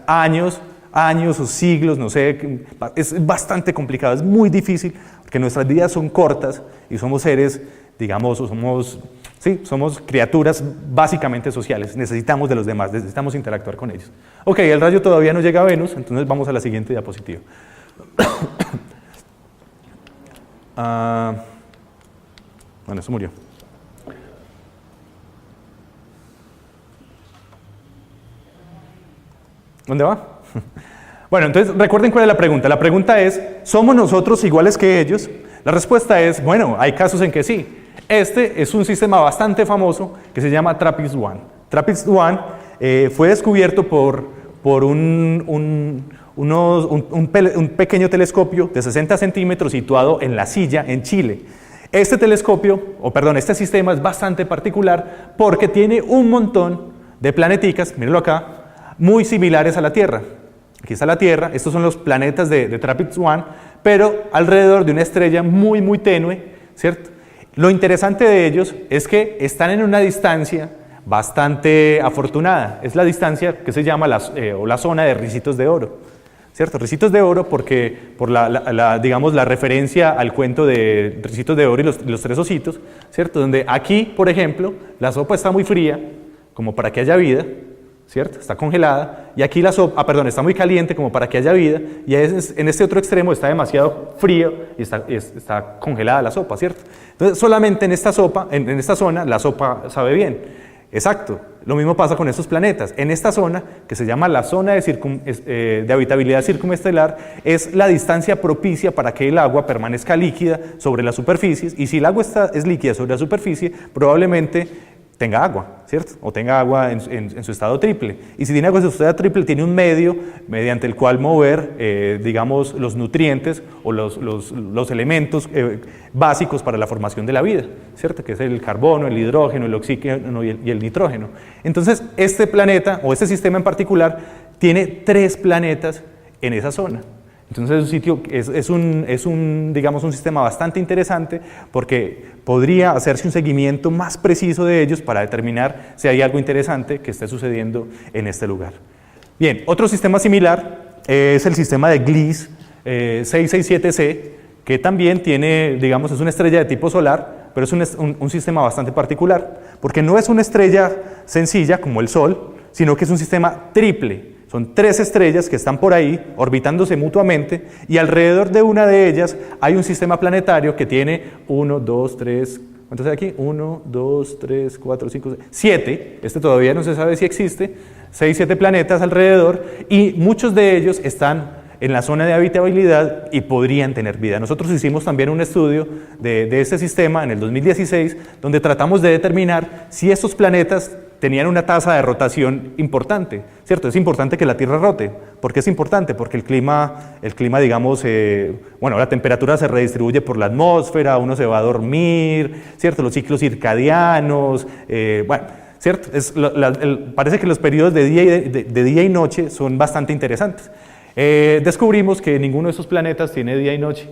años o siglos, no sé, es bastante complicado, es muy difícil, porque nuestras vidas son cortas y somos seres, digamos, somos criaturas básicamente sociales, necesitamos de los demás, necesitamos interactuar con ellos. Ok, el rayo todavía no llega a Venus, entonces vamos a la siguiente diapositiva. Bueno, eso murió. ¿Dónde va? Bueno, entonces recuerden cuál es la pregunta. La pregunta es, ¿somos nosotros iguales que ellos? La respuesta es, bueno, hay casos en que sí. Este es un sistema bastante famoso que se llama TRAPPIST-1. TRAPPIST-1 fue descubierto por un pequeño telescopio de 60 centímetros situado en La Silla, en Chile. Este este sistema es bastante particular porque tiene un montón de planeticas, mírenlo acá, muy similares a la Tierra. Aquí está la Tierra, estos son los planetas de TRAPPIST-1, pero alrededor de una estrella muy, muy tenue, ¿cierto? Lo interesante de ellos es que están en una distancia bastante afortunada. Es la distancia que se llama la zona de ricitos de oro, ¿cierto? Ricitos de oro porque por digamos, la referencia al cuento de Ricitos de Oro y los tres ositos, ¿cierto? Donde aquí, por ejemplo, la sopa está muy fría, como para que haya vida, ¿cierto? Está congelada, y aquí está muy caliente como para que haya vida, y en este otro extremo está demasiado frío y está congelada la sopa, ¿cierto? Entonces, solamente en esta zona, la sopa sabe bien. Exacto, lo mismo pasa con estos planetas. En esta zona, que se llama la zona de habitabilidad circunestelar, es la distancia propicia para que el agua permanezca líquida sobre las superficies, y si el agua es líquida sobre la superficie, probablemente tenga agua, ¿cierto? O tenga agua en su estado triple. Y si tiene agua en su estado triple, tiene un medio mediante el cual mover, digamos, los nutrientes o los elementos básicos para la formación de la vida, ¿cierto? Que es el carbono, el hidrógeno, el oxígeno y el nitrógeno. Entonces, este planeta, o este sistema en particular, tiene 3 planetas en esa zona. Entonces es un sitio, digamos, un sistema bastante interesante porque podría hacerse un seguimiento más preciso de ellos para determinar si hay algo interesante que esté sucediendo en este lugar. Bien, otro sistema similar es el sistema de Gliese 667c, que también tiene, digamos, es una estrella de tipo solar, pero es un sistema bastante particular, porque no es una estrella sencilla como el Sol, sino que es un sistema triple. Son 3 estrellas que están por ahí orbitándose mutuamente, y alrededor de una de ellas hay un sistema planetario que tiene 1, 2, 3, ¿cuántos hay aquí? 1, 2, 3, 4, 5, 7, este todavía no se sabe si existe, 6, 7 planetas alrededor, y muchos de ellos están en la zona de habitabilidad y podrían tener vida. Nosotros hicimos también un estudio de este sistema en el 2016, donde tratamos de determinar si estos planetas tenían una tasa de rotación importante, ¿cierto? Es importante que la Tierra rote. ¿Por qué es importante? Porque el clima digamos, la temperatura se redistribuye por la atmósfera, uno se va a dormir, ¿cierto? Los ciclos circadianos, ¿cierto? Parece que los periodos de día y noche son bastante interesantes. Descubrimos que ninguno de esos planetas tiene día y noche.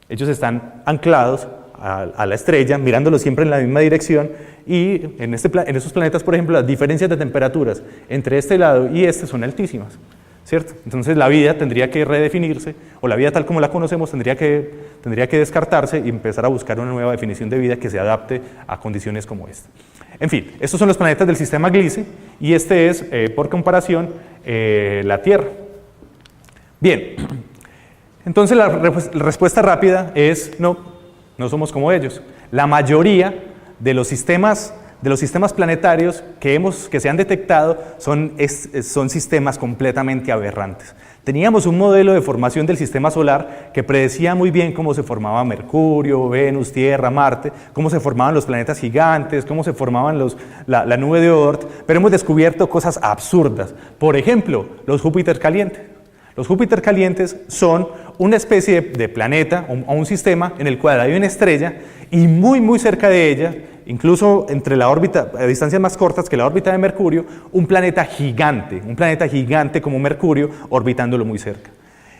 Ellos están anclados a la estrella, mirándolo siempre en la misma dirección, y en esos planetas, por ejemplo, las diferencias de temperaturas entre este lado y este son altísimas, ¿cierto? Entonces la vida tendría que redefinirse, o la vida tal como la conocemos tendría que descartarse y empezar a buscar una nueva definición de vida que se adapte a condiciones como esta. En fin, estos son los planetas del sistema Gliese, y este es, por comparación, la Tierra. Bien, entonces la respuesta rápida es no. no somos como ellos. La mayoría de los sistemas planetarios que se han detectado son sistemas completamente aberrantes. Teníamos un modelo de formación del sistema solar que predecía muy bien cómo se formaba Mercurio, Venus, Tierra, Marte, cómo se formaban los planetas gigantes, cómo se formaban la nube de Oort, pero hemos descubierto cosas absurdas. Por ejemplo, los Júpiter calientes. Los Júpiter calientes son una especie de planeta o un sistema en el cual hay una estrella y muy muy cerca de ella, incluso entre la órbita, a distancias más cortas que la órbita de Mercurio, un planeta gigante como Mercurio orbitándolo muy cerca.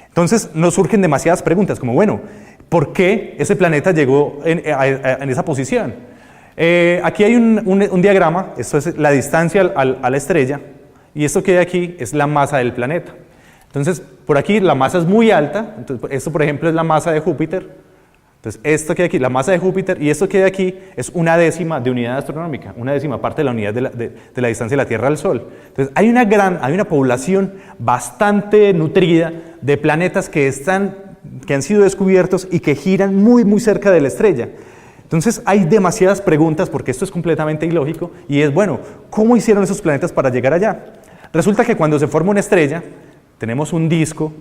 Entonces nos surgen demasiadas preguntas como, bueno, ¿por qué ese planeta llegó en esa posición? Aquí hay un diagrama, esto es la distancia a la estrella, y esto que hay aquí es la masa del planeta. Entonces, por aquí la masa es muy alta, entonces, esto por ejemplo es la masa de Júpiter. Entonces, esto que hay aquí, la masa de Júpiter, y esto que hay aquí es una décima de unidad astronómica, una décima parte de la unidad de la distancia de la Tierra al Sol. Entonces, hay una población bastante nutrida de planetas que han sido descubiertos y que giran muy, muy cerca de la estrella. Entonces, hay demasiadas preguntas, porque esto es completamente ilógico, y es, bueno, ¿cómo hicieron esos planetas para llegar allá? Resulta que cuando se forma una estrella, tenemos un disco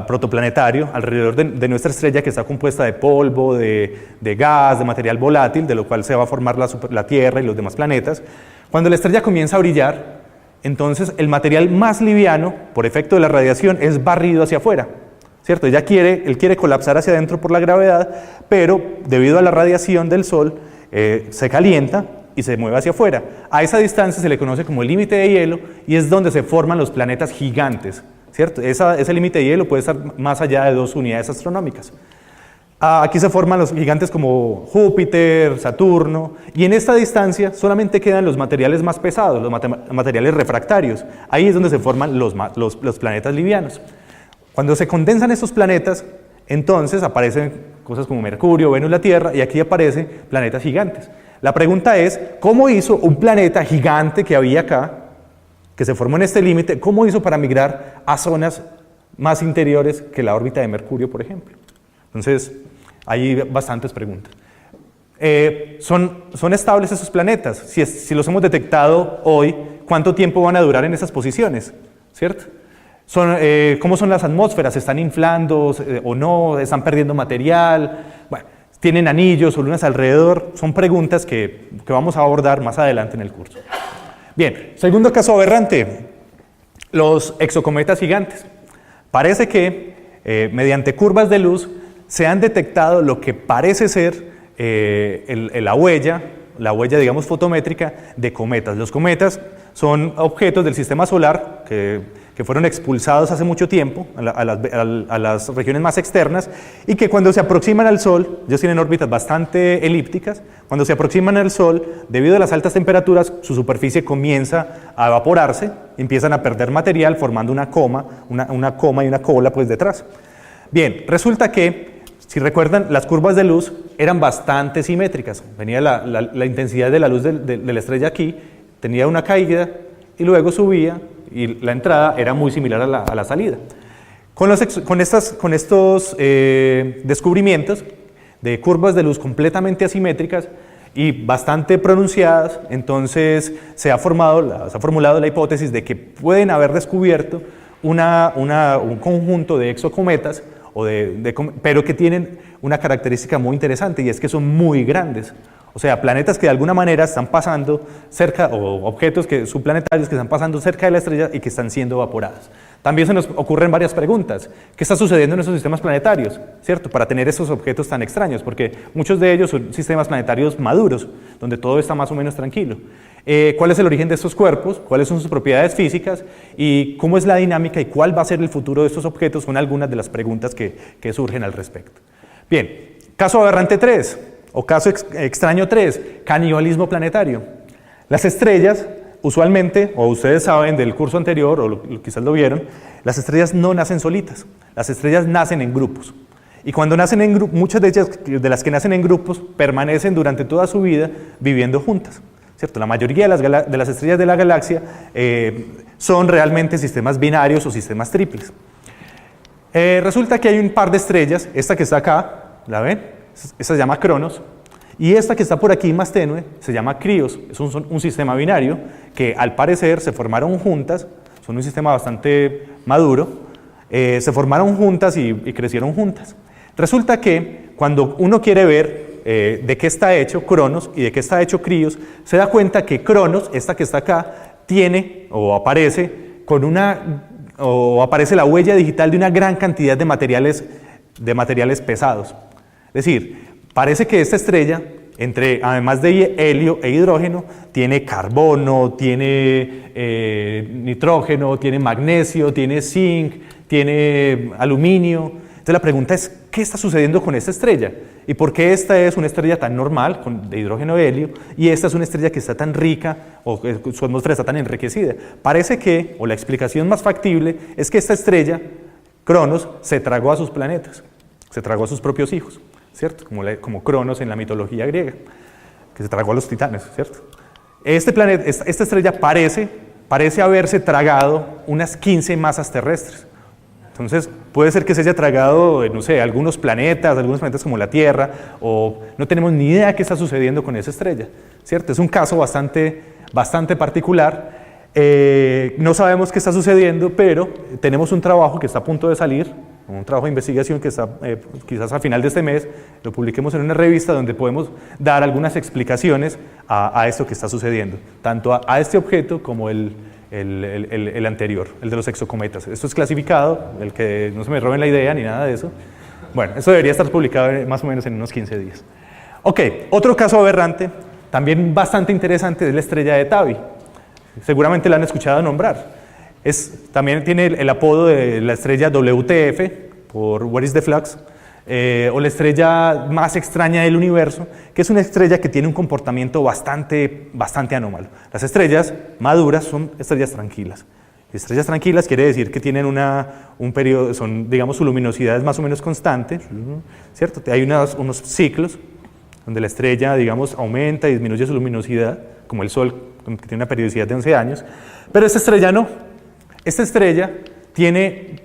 protoplanetario alrededor de nuestra estrella que está compuesta de polvo, de gas, de material volátil, de lo cual se va a formar la Tierra y los demás planetas. Cuando la estrella comienza a brillar, entonces el material más liviano, por efecto de la radiación, es barrido hacia afuera, ¿cierto? Él quiere colapsar hacia adentro por la gravedad, pero debido a la radiación del Sol, se calienta y se mueve hacia afuera. A esa distancia se le conoce como el límite de hielo y es donde se forman los planetas gigantes, ¿cierto? Ese límite de hielo puede estar más allá de 2 unidades astronómicas. Aquí se forman los gigantes como Júpiter, Saturno, y en esta distancia solamente quedan los materiales más pesados, los materiales refractarios. Ahí es donde se forman los planetas livianos. Cuando se condensan estos planetas, entonces aparecen cosas como Mercurio, Venus, la Tierra, y aquí aparecen planetas gigantes. La pregunta es, ¿cómo hizo un planeta gigante que había acá, que se formó en este límite, cómo hizo para migrar a zonas más interiores que la órbita de Mercurio, por ejemplo? Entonces, hay bastantes preguntas. ¿Son estables esos planetas? Si los hemos detectado hoy, ¿cuánto tiempo van a durar en esas posiciones? ¿Cierto? ¿Cómo son las atmósferas? ¿Se están inflando o no? ¿Están perdiendo material? Bueno, ¿tienen anillos o lunas alrededor? Son preguntas que vamos a abordar más adelante en el curso. Bien, segundo caso aberrante, los exocometas gigantes. Parece que mediante curvas de luz se han detectado lo que parece ser la huella, digamos, fotométrica de cometas. Los cometas son objetos del sistema solar que fueron expulsados hace mucho tiempo a las regiones más externas y que cuando se aproximan al Sol, ellos tienen órbitas bastante elípticas, cuando se aproximan al Sol, debido a las altas temperaturas, su superficie comienza a evaporarse, empiezan a perder material formando una coma y una cola pues detrás. Bien, resulta que, si recuerdan, las curvas de luz eran bastante simétricas. Venía la intensidad de la luz de la estrella aquí, tenía una caída y luego subía y la entrada era muy similar a la salida. Con estos descubrimientos de curvas de luz completamente asimétricas y bastante pronunciadas, entonces se ha formulado la hipótesis de que pueden haber descubierto un conjunto de exocometas, pero que tienen una característica muy interesante y es que son muy grandes. O sea, planetas que de alguna manera están pasando cerca, o objetos subplanetarios que están pasando cerca de la estrella y que están siendo evaporados. También se nos ocurren varias preguntas. ¿Qué está sucediendo en esos sistemas planetarios? ¿Cierto? Para tener esos objetos tan extraños, porque muchos de ellos son sistemas planetarios maduros, donde todo está más o menos tranquilo. ¿Cuál es el origen de estos cuerpos? ¿Cuáles son sus propiedades físicas? ¿Y cómo es la dinámica y cuál va a ser el futuro de estos objetos? Son algunas de las preguntas que surgen al respecto. Bien, caso aberrante 3. O caso extraño 3, canibalismo planetario. Las estrellas, usualmente, o ustedes saben del curso anterior, o quizás lo vieron, las estrellas no nacen solitas, las estrellas nacen en grupos. Y cuando nacen en grupos, muchas de ellas, de las que nacen en grupos, permanecen durante toda su vida viviendo juntas, ¿cierto? La mayoría de las estrellas de la galaxia son realmente sistemas binarios o sistemas triples. Resulta que hay un par de estrellas, esta que está acá, ¿la ven? esta se llama Cronos, y esta que está por aquí más tenue se llama Críos. Es un sistema binario que al parecer se formaron juntas, son un sistema bastante maduro, se formaron juntas y crecieron juntas. Resulta que cuando uno quiere ver de qué está hecho Cronos y de qué está hecho Críos, se da cuenta que Cronos, esta que está acá, tiene o aparece aparece la huella digital de una gran cantidad de materiales pesados. Es decir, parece que esta estrella, además de helio e hidrógeno, tiene carbono, tiene nitrógeno, tiene magnesio, tiene zinc, tiene aluminio. Entonces la pregunta es, ¿qué está sucediendo con esta estrella? ¿Y por qué esta es una estrella tan normal, de hidrógeno y helio, y esta es una estrella que está tan rica, o que su atmósfera está tan enriquecida? Parece que, o la explicación más factible, es que esta estrella, Cronos, se tragó a sus planetas, se tragó a sus propios hijos, ¿cierto? Como Cronos en la mitología griega, que se tragó a los titanes, ¿cierto? Esta estrella parece haberse tragado unas 15 masas terrestres. Entonces, puede ser que se haya tragado, no sé, algunos planetas como la Tierra, o no tenemos ni idea de qué está sucediendo con esa estrella, ¿cierto? Es un caso bastante particular. No sabemos qué está sucediendo, pero tenemos un trabajo que está a punto de salir, un trabajo de investigación que está quizás al final de este mes, lo publiquemos en una revista donde podemos dar algunas explicaciones a esto que está sucediendo, tanto a este objeto como el anterior, el de los exocometas. Esto es clasificado, el que no se me roben la idea ni nada de eso. Bueno, esto debería estar publicado más o menos en unos 15 días. Ok, otro caso aberrante, también bastante interesante, es la estrella de Tabi. Seguramente la han escuchado nombrar. También tiene el apodo de la estrella WTF, por Where is the Flux, o la estrella más extraña del universo, que es una estrella que tiene un comportamiento bastante anómalo. Las estrellas maduras son estrellas tranquilas. Estrellas tranquilas quiere decir que tienen un periodo, digamos, su luminosidad es más o menos constante, ¿cierto? Hay unos ciclos donde la estrella, digamos, aumenta y disminuye su luminosidad, como el Sol, que tiene una periodicidad de 11 años, pero esta estrella no. Esta estrella tiene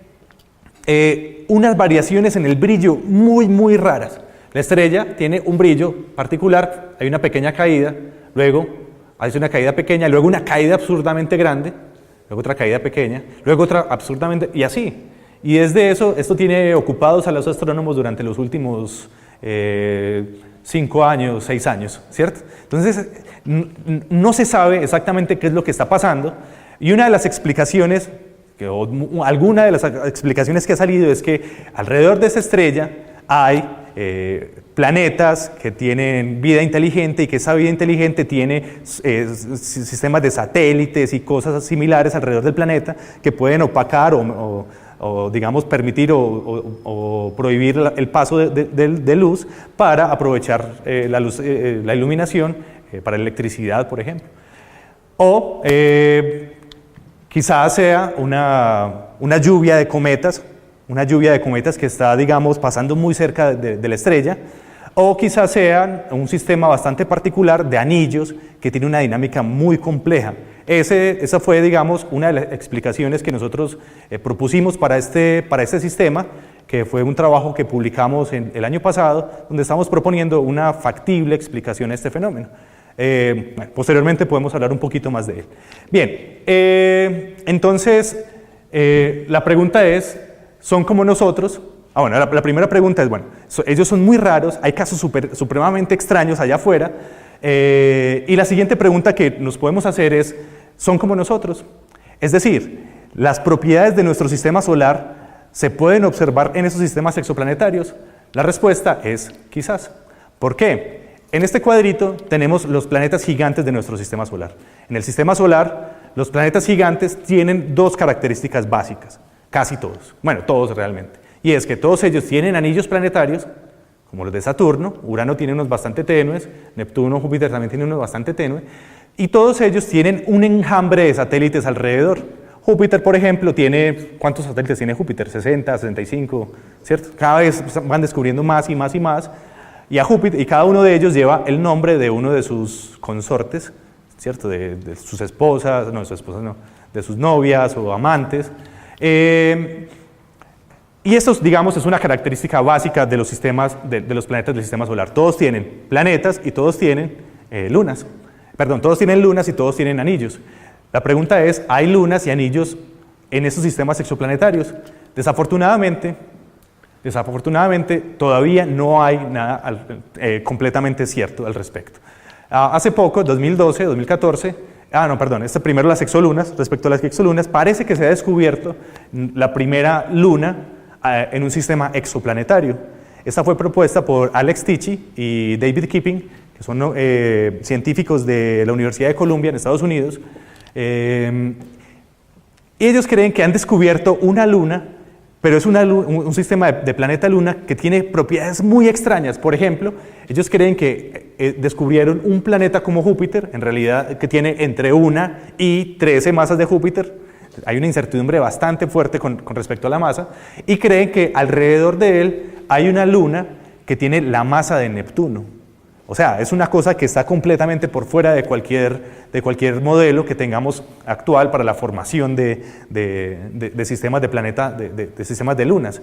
unas variaciones en el brillo muy raras. La estrella tiene un brillo particular, hay una pequeña caída, luego hace una caída pequeña, luego una caída absurdamente grande, luego otra caída pequeña, luego otra absurdamente, y así. Y desde eso, esto tiene ocupados a los astrónomos durante los últimos 5 años, 6 años, ¿cierto? Entonces, no se sabe exactamente qué es lo que está pasando, y una de las explicaciones, alguna de las explicaciones que ha salido es que alrededor de esa estrella hay planetas que tienen vida inteligente y que esa vida inteligente tiene sistemas de satélites y cosas similares alrededor del planeta que pueden opacar o digamos permitir o prohibir el paso de luz para aprovechar la iluminación para electricidad, por ejemplo. O quizás sea una lluvia de cometas que está, digamos, pasando muy cerca de la estrella, o quizás sea un sistema bastante particular de anillos que tiene una dinámica muy compleja. Esa fue, digamos, una de las explicaciones que nosotros propusimos para este sistema, que fue un trabajo que publicamos el año pasado, donde estamos proponiendo una factible explicación a este fenómeno. Posteriormente podemos hablar un poquito más de él. Bien, entonces la pregunta es, ¿son como nosotros? Bueno, la primera pregunta es, bueno, ellos son muy raros, hay casos supremamente extraños allá afuera, y la siguiente pregunta que nos podemos hacer es, ¿son como nosotros? Es decir, ¿las propiedades de nuestro sistema solar se pueden observar en esos sistemas exoplanetarios? La respuesta es quizás. ¿Por qué? En este cuadrito tenemos los planetas gigantes de nuestro sistema solar. En el sistema solar, los planetas gigantes tienen 2 características básicas, casi todos, bueno, todos realmente, y es que todos ellos tienen anillos planetarios, como los de Saturno. Urano tiene unos bastante tenues, Neptuno, Júpiter también tiene unos bastante tenues, y todos ellos tienen un enjambre de satélites alrededor. Júpiter, por ejemplo, ¿cuántos satélites tiene Júpiter? 60, 65, ¿cierto? Cada vez van descubriendo más y más y más. Y a Júpiter, y cada uno de ellos lleva el nombre de uno de sus consortes, ¿cierto? De sus esposas, no, de sus novias o amantes. Y eso, digamos, es una característica básica de los sistemas, de los planetas del sistema solar. Todos tienen planetas y todos tienen lunas. Perdón, todos tienen lunas y todos tienen anillos. La pregunta es, ¿hay lunas y anillos en esos sistemas exoplanetarios? Desafortunadamente, todavía no hay nada completamente cierto al respecto. Hace poco, 2012, 2014, primero las exolunas. Respecto a las exolunas, parece que se ha descubierto la primera luna en un sistema exoplanetario. Esta fue propuesta por Alex Tichy y David Kipping, que son científicos de la Universidad de Columbia en Estados Unidos. Ellos creen que han descubierto una luna, pero es un sistema de planeta-luna que tiene propiedades muy extrañas. Por ejemplo, ellos creen que descubrieron un planeta como Júpiter, en realidad que tiene entre 1 y 13 masas de Júpiter. Hay una incertidumbre bastante fuerte con respecto a la masa, y creen que alrededor de él hay una luna que tiene la masa de Neptuno. O sea, es una cosa que está completamente por fuera de cualquier modelo que tengamos actual para la formación de sistemas de planeta, de sistemas de lunas.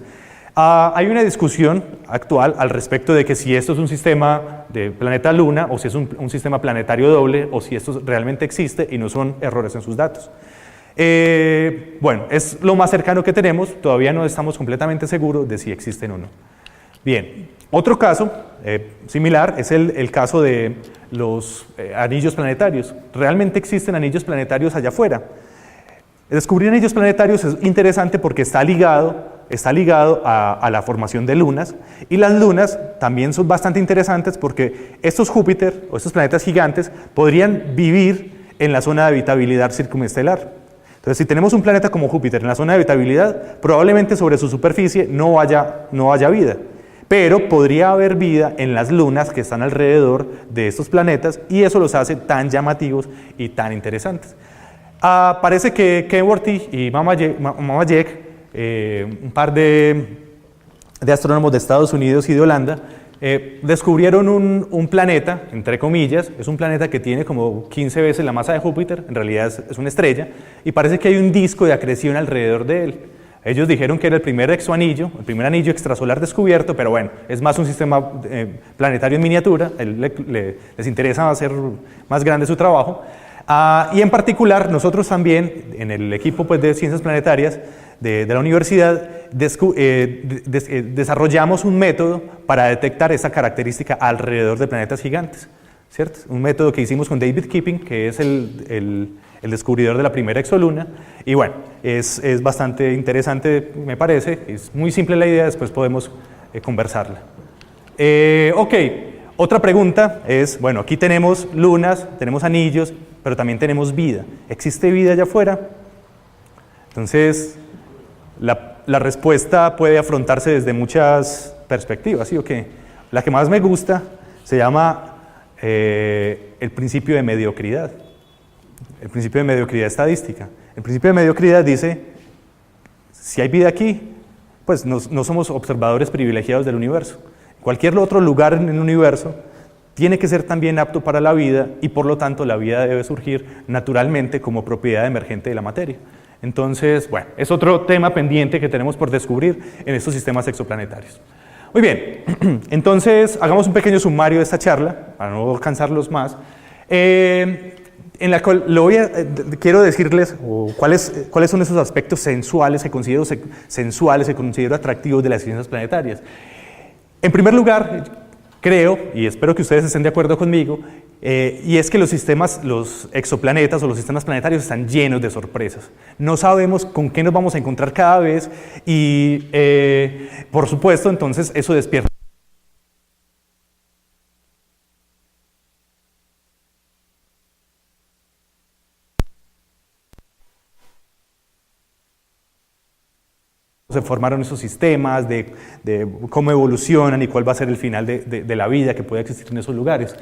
Hay una discusión actual al respecto de que si esto es un sistema de planeta-luna o si es un sistema planetario doble o si esto realmente existe y no son errores en sus datos. Bueno, es lo más cercano que tenemos, todavía no estamos completamente seguros de si existen o no. Bien, otro caso similar es el caso de los anillos planetarios. ¿Realmente existen anillos planetarios allá afuera? Descubrir anillos planetarios es interesante porque está ligado a la formación de lunas, y las lunas también son bastante interesantes porque estos Júpiter o estos planetas gigantes podrían vivir en la zona de habitabilidad circunestelar. Entonces, si tenemos un planeta como Júpiter en la zona de habitabilidad, probablemente sobre su superficie no haya vida, pero podría haber vida en las lunas que están alrededor de estos planetas, y eso los hace tan llamativos y tan interesantes. Parece que Kenworth y Mamajek, un par de astrónomos de Estados Unidos y de Holanda, descubrieron un planeta, entre comillas. Es un planeta que tiene como 15 veces la masa de Júpiter, en realidad es una estrella, y parece que hay un disco de acreción alrededor de él. Ellos dijeron que era el primer exoanillo, el primer anillo extrasolar descubierto, pero bueno, es más un sistema planetario en miniatura. Les interesa hacer más grande su trabajo. Y en particular, nosotros también, en el equipo de ciencias planetarias de la universidad, desarrollamos un método para detectar esa característica alrededor de planetas gigantes, ¿cierto? Un método que hicimos con David Kipping, que es el descubridor de la primera exoluna, y bueno, es bastante interesante, me parece. Es muy simple la idea, después podemos conversarla. Ok, otra pregunta es, bueno, aquí tenemos lunas, tenemos anillos, pero también tenemos vida. ¿Existe vida allá afuera? Entonces, la respuesta puede afrontarse desde muchas perspectivas, ¿sí o qué? La que más me gusta se llama el principio de mediocridad. El principio de mediocridad estadística. El principio de mediocridad dice, si hay vida aquí, pues no somos observadores privilegiados del universo. Cualquier otro lugar en el universo tiene que ser también apto para la vida, y por lo tanto la vida debe surgir naturalmente como propiedad emergente de la materia. Entonces, bueno, es otro tema pendiente que tenemos por descubrir en estos sistemas exoplanetarios. Muy bien, entonces hagamos un pequeño sumario de esta charla, para no cansarlos más, en la cual quiero decirles cuáles son esos aspectos sensuales que considero atractivos de las ciencias planetarias. En primer lugar, creo, y espero que ustedes estén de acuerdo conmigo, y es que los exoplanetas o los sistemas planetarios están llenos de sorpresas. No sabemos con qué nos vamos a encontrar cada vez, y por supuesto, entonces eso despierta se formaron esos sistemas, de cómo evolucionan y cuál va a ser el final de la vida que puede existir en esos lugares.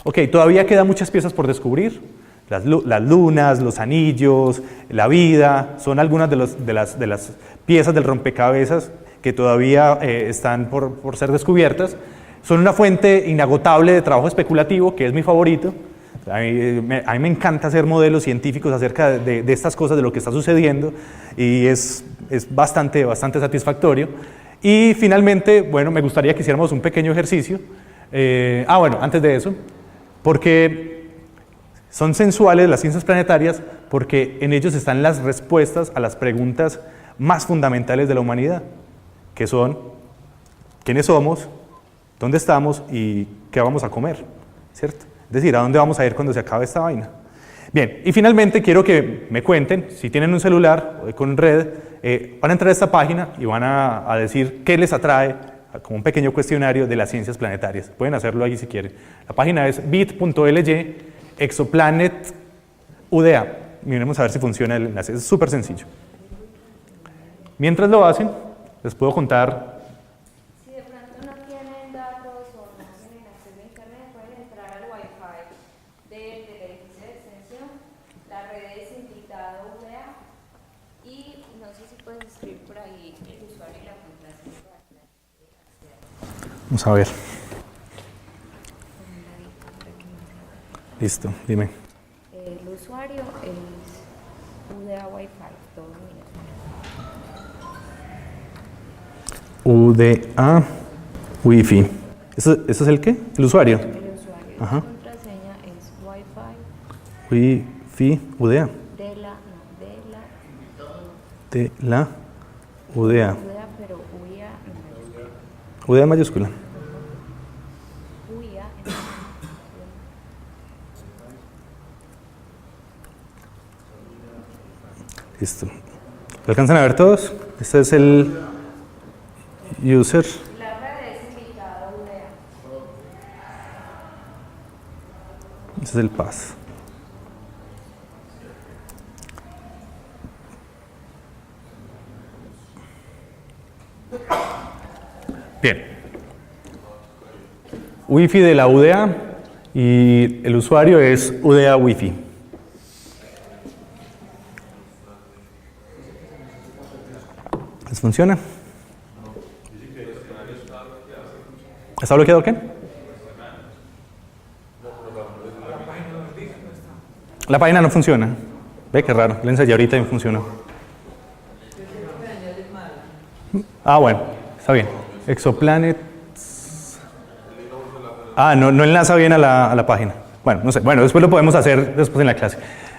Ok, todavía quedan muchas piezas por descubrir. Las lunas, los anillos, la vida, son algunas de las piezas del rompecabezas que todavía están por ser descubiertas. Son una fuente inagotable de trabajo especulativo, que es mi favorito. A mí me encanta hacer modelos científicos acerca de estas cosas, de lo que está sucediendo, y es bastante satisfactorio. Y finalmente, bueno, me gustaría que hiciéramos un pequeño ejercicio. Bueno, antes de eso, porque son sensuales las ciencias planetarias, porque en ellos están las respuestas a las preguntas más fundamentales de la humanidad, que son quiénes somos, dónde estamos y qué vamos a comer, ¿cierto? Es decir, ¿a dónde vamos a ir cuando se acabe esta vaina? Bien, y finalmente quiero que me cuenten, si tienen un celular con red, van a entrar a esta página y van a decir qué les atrae, como un pequeño cuestionario de las ciencias planetarias. Pueden hacerlo ahí si quieren. La página es bit.ly exoplanet UDA. Miremos a ver si funciona el enlace, es súper sencillo. Mientras lo hacen, les puedo contar. Si de pronto no tienen datos o no tienen acceso a internet, pueden entrar al Wi-Fi del edificio de extensión. La red es invitado UDA y no sé si puedes escribir por ahí el usuario y la contraseña. Vamos a ver. Listo, dime. El usuario es UDA Wi-Fi, todo minúsculo. UDA Wi-Fi. ¿Eso es el qué? ¿El usuario? El usuario. Ajá. La contraseña es Wi-Fi. Wi-Fi UDA. De la UDA. UDA, pero UIA en mayúscula. UDA mayúscula. UIA en Listo. ¿Lo alcanzan a ver todos? Este es el user. La red es invitado UDA. Este es el pass. Bien. Wi-Fi de la UDA y el usuario es UDA Wi-Fi. ¿Les funciona? ¿Está bloqueado qué? La página no funciona. Ve qué raro, le ensayé ahorita y funcionó. Bueno, está bien. Exoplanet. No enlaza bien a la página. Bueno, no sé. Bueno, después lo podemos hacer después en la clase.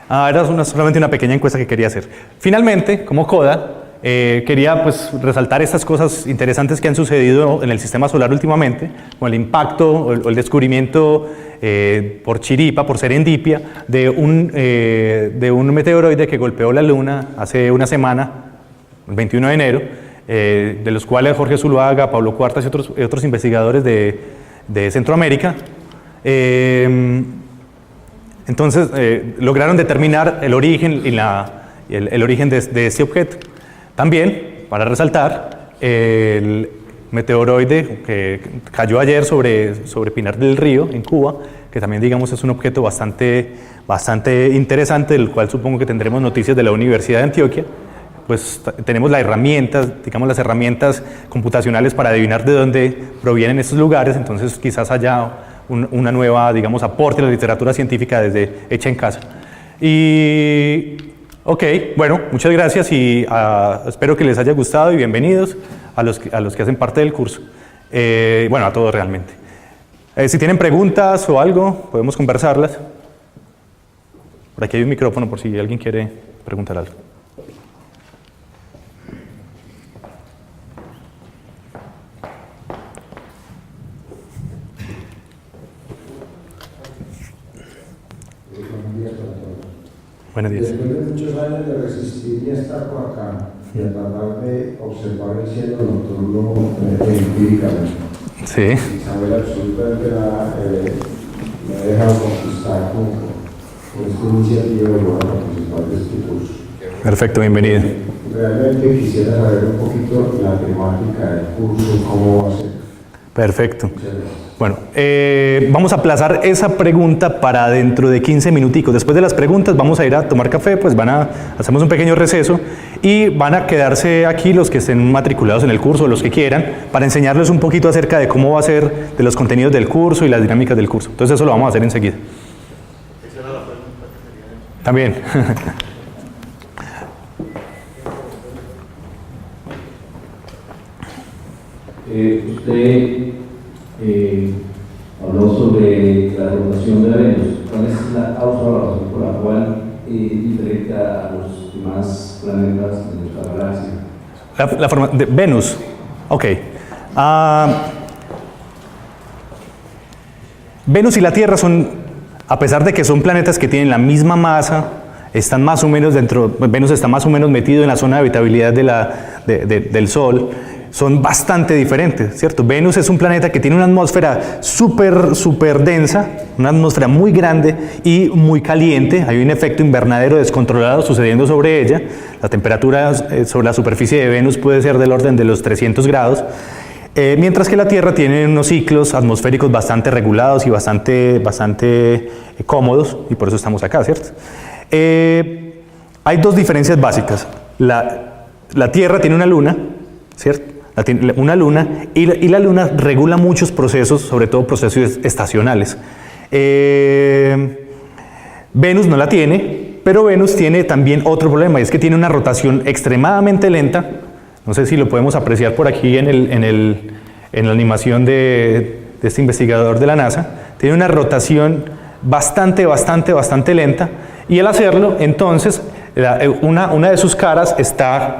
Era solamente una pequeña encuesta que quería hacer. Finalmente, como CODA, quería pues resaltar estas cosas interesantes que han sucedido en el sistema solar últimamente, como el impacto o el descubrimiento por chiripa, por serendipia, de un meteoroide que golpeó la Luna hace una semana, el 21 de enero, de los cuales Jorge Zuluaga, Pablo Cuartas y otros investigadores de Centroamérica. Entonces lograron determinar el origen el origen de este objeto. También, para resaltar, el meteoroide que cayó ayer sobre Pinar del Río, en Cuba, que también, digamos, es un objeto bastante interesante, del cual supongo que tendremos noticias de la Universidad de Antioquia. Pues tenemos las herramientas computacionales para adivinar de dónde provienen estos lugares, entonces quizás haya una nueva, digamos, aporte a la literatura científica hecha en casa. Ok, bueno, muchas gracias y espero que les haya gustado y bienvenidos a los que hacen parte del curso. Bueno, a todos realmente. Si tienen preguntas o algo, podemos conversarlas. Por aquí hay un micrófono por si alguien quiere preguntar algo. Buenos días. Después de muchos años de resistir y estar por acá, y a tratar de observar el cielo nocturno empíricamente, sí. Isabel absolutamente me ha dejado conquistar por esta iniciativa y voy a participar de este curso. Perfecto, bienvenido. Realmente quisiera saber un poquito la temática del curso, cómo va a ser. Perfecto. Muchas gracias. Bueno, vamos a aplazar esa pregunta para dentro de 15 minuticos. Después de las preguntas vamos a ir a tomar café, pues hacemos un pequeño receso y van a quedarse aquí los que estén matriculados en el curso, los que quieran, para enseñarles un poquito acerca de cómo va a ser, de los contenidos del curso y las dinámicas del curso. Entonces eso lo vamos a hacer enseguida. También. Usted habló sobre la rotación de Venus. ¿Cuál es la causa o la razón por la cual diferente a los demás planetas de nuestra galaxia? La forma de Venus. Ok. Venus y la Tierra son, a pesar de que son planetas que tienen la misma masa, están más o menos dentro, Venus está más o menos metido en la zona de habitabilidad del Sol, son bastante diferentes, ¿cierto? Venus es un planeta que tiene una atmósfera súper densa, una atmósfera muy grande y muy caliente. Hay un efecto invernadero descontrolado sucediendo sobre ella. La temperatura sobre la superficie de Venus puede ser del orden de los 300 grados. Mientras que la Tierra tiene unos ciclos atmosféricos bastante regulados y bastante cómodos, y por eso estamos acá, ¿cierto? Hay dos diferencias básicas. La Tierra tiene una luna, ¿cierto? Tiene una luna, y la luna regula muchos procesos, sobre todo procesos estacionales. Venus no la tiene, pero Venus tiene también otro problema, y es que tiene una rotación extremadamente lenta. No sé si lo podemos apreciar por aquí en la animación de este investigador de la NASA. Tiene una rotación bastante lenta, y al hacerlo, entonces, una de sus caras está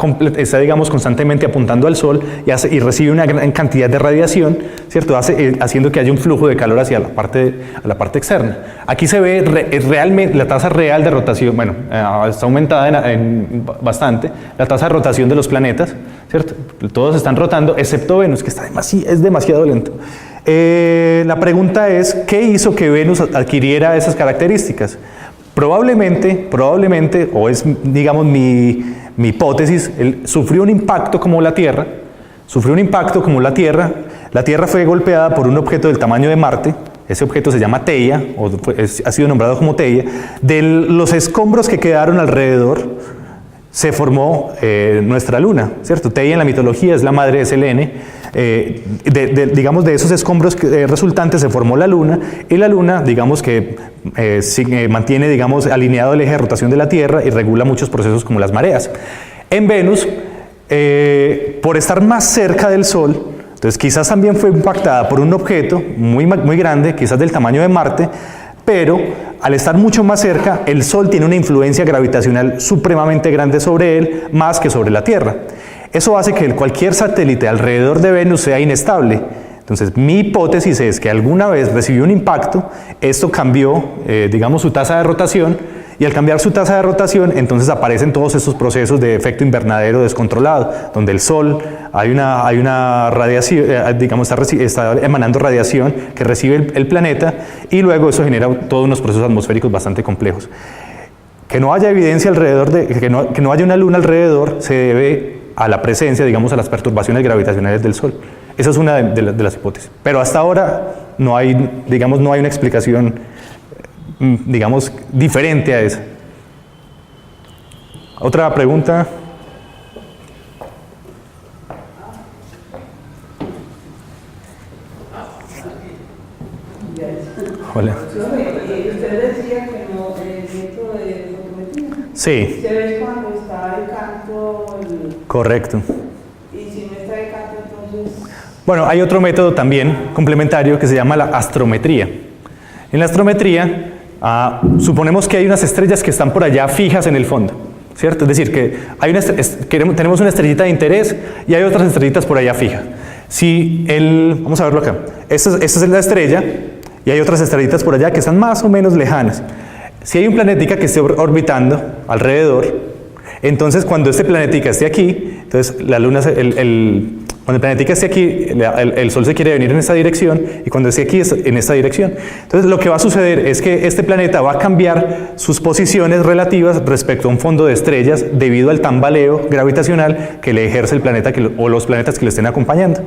digamos, constantemente apuntando al Sol y recibe una gran cantidad de radiación, ¿cierto? Haciendo que haya un flujo de calor hacia la parte externa. Aquí se ve realmente la tasa real de rotación, bueno, está aumentada bastante, la tasa de rotación de los planetas, ¿cierto? Todos están rotando, excepto Venus, que es demasiado lento. La pregunta es, ¿qué hizo que Venus adquiriera esas características? Probablemente, o es, digamos, mi hipótesis, él sufrió un impacto como la Tierra. La Tierra fue golpeada por un objeto del tamaño de Marte. Ese objeto se llama Theia, ha sido nombrado como Theia. De los escombros que quedaron alrededor, se formó nuestra luna, ¿cierto? Theia en la mitología es la madre de Selene. Digamos, de esos escombros resultantes se formó la luna, y la luna, digamos que mantiene, digamos, alineado el eje de rotación de la Tierra y regula muchos procesos como las mareas. En Venus, por estar más cerca del Sol, entonces quizás también fue impactada por un objeto muy grande, quizás del tamaño de Marte, pero al estar mucho más cerca, el Sol tiene una influencia gravitacional supremamente grande sobre él, más que sobre la Tierra. Eso hace que cualquier satélite alrededor de Venus sea inestable. Entonces, mi hipótesis es que alguna vez recibió un impacto, esto cambió, digamos, su tasa de rotación, y al cambiar su tasa de rotación, entonces aparecen todos estos procesos de efecto invernadero descontrolado, donde el Sol, hay una radiación, digamos, está emanando radiación que recibe el planeta, y luego eso genera todos unos procesos atmosféricos bastante complejos. Que no haya evidencia alrededor, que no haya una luna alrededor, se debe a la presencia, digamos, a las perturbaciones gravitacionales del Sol. Esa es una de las hipótesis. Pero hasta ahora no hay una explicación, digamos, diferente a esa. ¿Otra pregunta? Hola. Usted decía que no, el método de fotometría. Sí. Se ve cuando está el canto. Correcto. Y si no está el canto, entonces. Bueno, hay otro método también complementario que se llama la astrometría. En la astrometría, suponemos que hay unas estrellas que están por allá fijas en el fondo, ¿cierto? Es decir, que tenemos una estrellita de interés y hay otras estrellitas por allá fijas. Vamos a verlo acá. Esta es la estrella y hay otras estrellitas por allá que están más o menos lejanas. Si hay un planetica que esté orbitando alrededor, entonces cuando este planetica esté aquí, entonces la luna, cuando el planetica esté aquí, el Sol se quiere venir en esta dirección, y cuando esté aquí, en esta dirección. Entonces lo que va a suceder es que este planeta va a cambiar sus posiciones relativas respecto a un fondo de estrellas debido al tambaleo gravitacional que le ejerce el planeta o los planetas que le estén acompañando.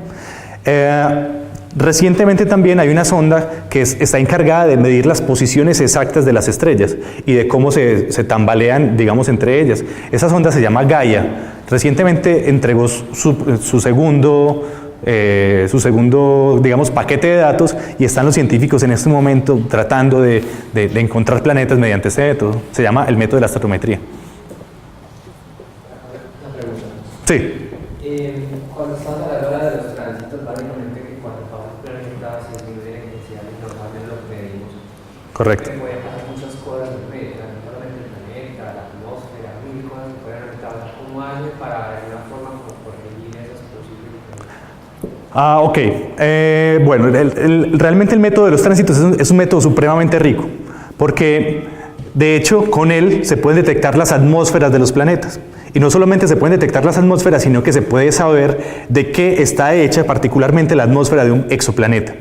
Recientemente también hay una sonda que está encargada de medir las posiciones exactas de las estrellas y de cómo se tambalean, digamos, entre ellas. Esa sonda se llama Gaia. Recientemente entregó su segundo digamos, paquete de datos, y están los científicos en este momento tratando de encontrar planetas mediante este método. Se llama el método de la estratometría. Una pregunta. Sí. Cuando estamos hablando de los tránsitos, básicamente que cuando pasa el planeta se disminuye la intensidad y normalmente lo que medimos. Correcto. Que pueden pasar muchas cosas en el planeta, no solamente el planeta, la atmósfera, mil cosas que pueden afectar. ¿Cómo hace para de alguna forma como corregir esas posibles? Ok. Bueno, realmente el método de los tránsitos es un método supremamente rico, porque de hecho con él se pueden detectar las atmósferas de los planetas. Y no solamente se pueden detectar las atmósferas, sino que se puede saber de qué está hecha particularmente la atmósfera de un exoplaneta.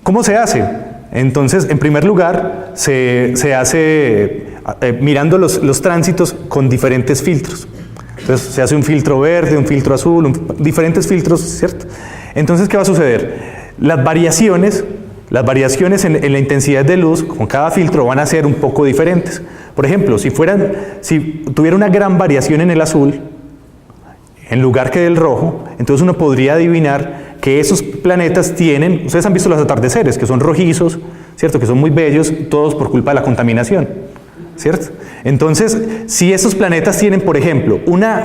¿Cómo se hace? Entonces, en primer lugar, se hace mirando los tránsitos con diferentes filtros. Entonces, se hace un filtro verde, un filtro azul, diferentes filtros, ¿cierto? Entonces, ¿qué va a suceder? Las variaciones en la intensidad de luz con cada filtro van a ser un poco diferentes. Por ejemplo, si tuviera una gran variación en el azul, en lugar que del rojo, entonces uno podría adivinar que esos planetas tienen, ustedes han visto los atardeceres, que son rojizos, ¿cierto? Que son muy bellos, todos por culpa de la contaminación, ¿cierto? Entonces, si esos planetas tienen, por ejemplo, una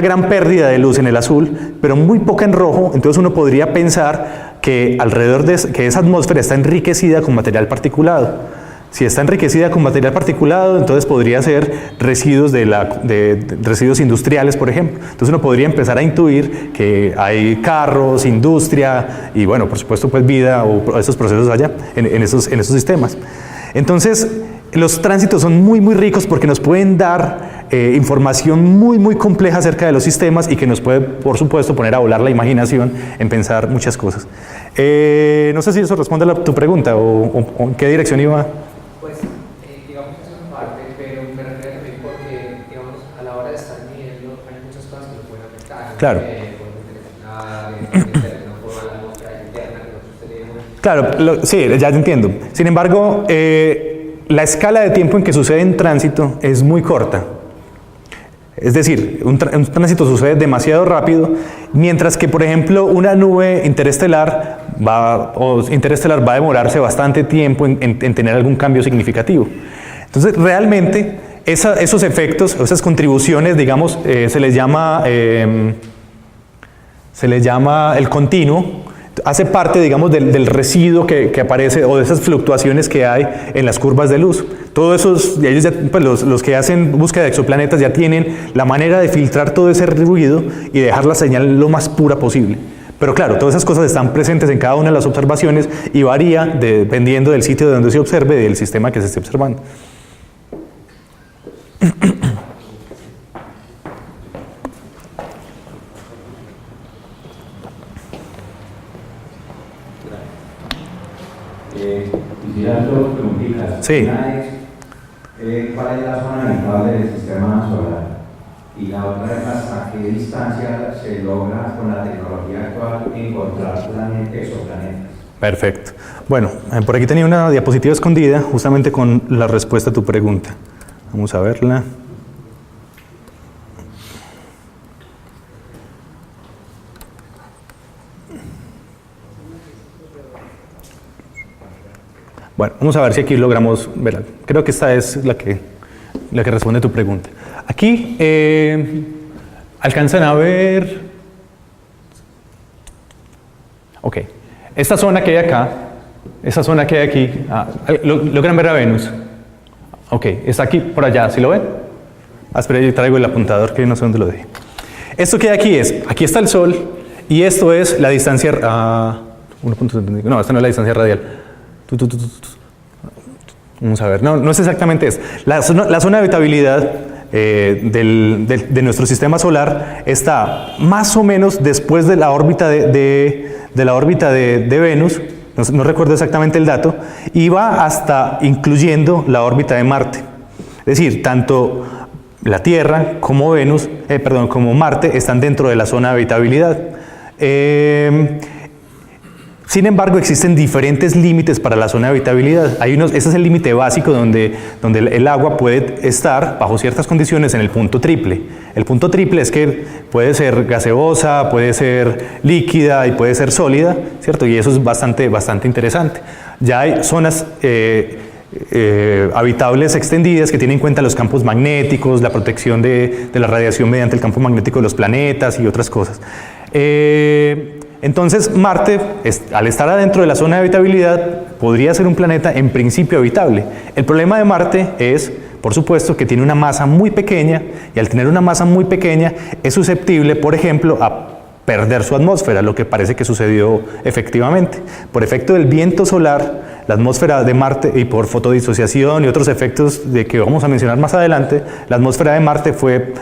gran pérdida de luz en el azul, pero muy poca en rojo, entonces uno podría pensar que alrededor que esa atmósfera está enriquecida con material particulado. Si está enriquecida con material particulado, entonces podría ser residuos residuos industriales, por ejemplo. Entonces uno podría empezar a intuir que hay carros, industria y, bueno, por supuesto, pues vida o esos procesos allá en esos sistemas. Entonces, los tránsitos son muy, muy ricos porque nos pueden dar información muy, muy compleja acerca de los sistemas y que nos puede, por supuesto, poner a volar la imaginación en pensar muchas cosas. No sé si eso responde a tu pregunta o en qué dirección iba. Pues, digamos que eso es parte, pero me refiero también porque, digamos, a la hora de estar midiendo hay muchas cosas que nos pueden afectar. Claro. Claro, sí, ya te entiendo. Sin embargo, la escala de tiempo en que sucede un tránsito es muy corta. Es decir, un tránsito sucede demasiado rápido, mientras que, por ejemplo, una nube interestelar va a demorarse bastante tiempo en tener algún cambio significativo. Entonces, realmente, esos efectos, esas contribuciones, digamos, se les llama el continuo. Hace parte, digamos, del residuo que aparece o de esas fluctuaciones que hay en las curvas de luz. Todos esos, ellos ya, pues los que hacen búsqueda de exoplanetas ya tienen la manera de filtrar todo ese ruido y dejar la señal lo más pura posible. Pero claro, todas esas cosas están presentes en cada una de las observaciones y varía dependiendo del sitio de donde se observe, del sistema que se esté observando. Quisiera dos preguntitas. Sí. Una es, ¿cuál es la zona habitual del sistema solar? Y la otra es, ¿hasta qué distancia se logra con la tecnología actual encontrar exoplanetas? Perfecto. Bueno, por aquí tenía una diapositiva escondida justamente con la respuesta a tu pregunta. Vamos a verla. Bueno, vamos a ver si aquí logramos verla. Creo que esta es la que responde a tu pregunta. Aquí alcanzan a ver. Ok. Esta zona que hay acá, esa zona que hay aquí, ¿logran ver a Venus? Ok, está aquí por allá, ¿sí lo ven? Espera, yo traigo el apuntador que no sé dónde lo dejé. Esto que hay aquí está el Sol y esto es la distancia. 1.75. No, esta no es la distancia radial. Vamos a ver, no es exactamente eso. La zona de habitabilidad de nuestro sistema solar está más o menos después de la órbita de Venus, no recuerdo exactamente el dato, y va hasta incluyendo la órbita de Marte. Es decir, tanto la Tierra como como Marte están dentro de la zona de habitabilidad. Sin embargo, existen diferentes límites para la zona de habitabilidad. Ese es el límite básico donde el agua puede estar bajo ciertas condiciones en el punto triple. El punto triple es que puede ser gaseosa, puede ser líquida y puede ser sólida, ¿cierto? Y eso es bastante interesante. Ya hay zonas habitables extendidas que tienen en cuenta los campos magnéticos, la protección de la radiación mediante el campo magnético de los planetas y otras cosas. Entonces Marte, al estar adentro de la zona de habitabilidad, podría ser un planeta en principio habitable. El problema de Marte es, por supuesto, que tiene una masa muy pequeña, y al tener una masa muy pequeña es susceptible, por ejemplo, a perder su atmósfera, lo que parece que sucedió efectivamente. Por efecto del viento solar, la atmósfera de Marte, y por fotodisociación y otros efectos de que vamos a mencionar más adelante, la atmósfera de Marte fue,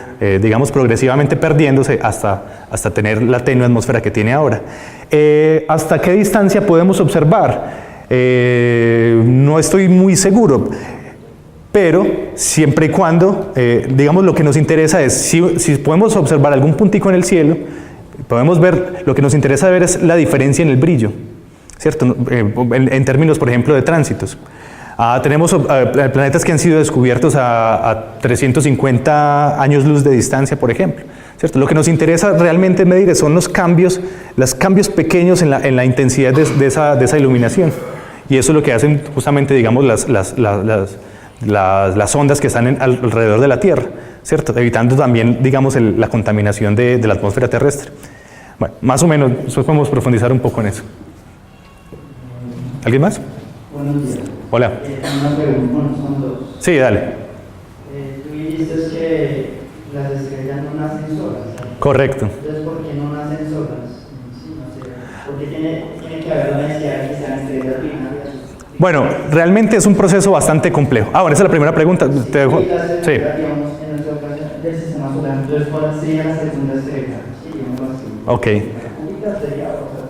digamos, progresivamente perdiéndose hasta tener la tenue atmósfera que tiene ahora. ¿Hasta qué distancia podemos observar? No estoy muy seguro, pero siempre y cuando, digamos, lo que nos interesa es, si podemos observar algún puntico en el cielo, podemos ver, lo que nos interesa ver es la diferencia en el brillo, ¿cierto? En términos, por ejemplo, de tránsitos. Tenemos planetas que han sido descubiertos a 350 años luz de distancia, por ejemplo, ¿cierto? Lo que nos interesa realmente medir son los cambios pequeños en la intensidad de esa iluminación. Y eso es lo que hacen justamente, digamos, las ondas que están alrededor de la Tierra, ¿cierto? Evitando también, digamos, la contaminación de la atmósfera terrestre. Bueno, más o menos, nosotros podemos profundizar un poco en eso. ¿Alguien más? Buenos días. Hola. Una pregunta, bueno, son dos. Sí, dale. Tú dijiste que las estrellas no nacen solas, ¿sabes? Correcto. Entonces, ¿por qué no nacen solas? Sí, no sé. ¿Por qué tiene que haber la necesidad de que sean estrellas binarias? Bueno, realmente es un proceso bastante complejo. Bueno, esa es la primera pregunta. Te dejo. Sí. Digamos, en nuestra ocasión del sistema solar, entonces, ¿cuál sería la segunda estrella? Sí, digamos así. Ok. ¿Júpiter sería o sea,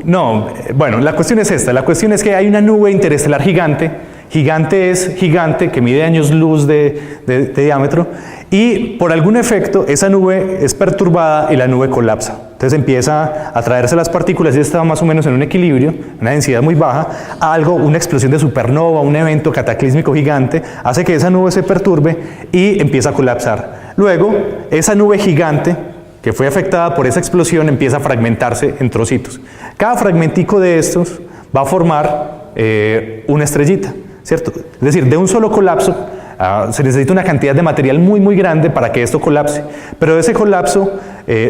No, bueno, la cuestión es esta. La cuestión es que hay una nube interestelar gigante. Gigante es gigante, que mide años luz de diámetro. Y por algún efecto, esa nube es perturbada y la nube colapsa. Entonces empieza a traerse las partículas y está más o menos en un equilibrio, una densidad muy baja. Una explosión de supernova, un evento cataclísmico gigante, hace que esa nube se perturbe y empieza a colapsar. Luego, esa nube gigante que fue afectada por esa explosión empieza a fragmentarse en trocitos. Cada fragmentico de estos va a formar una estrellita, ¿cierto? Es decir, de un solo colapso se necesita una cantidad de material muy grande para que esto colapse. Pero de ese colapso,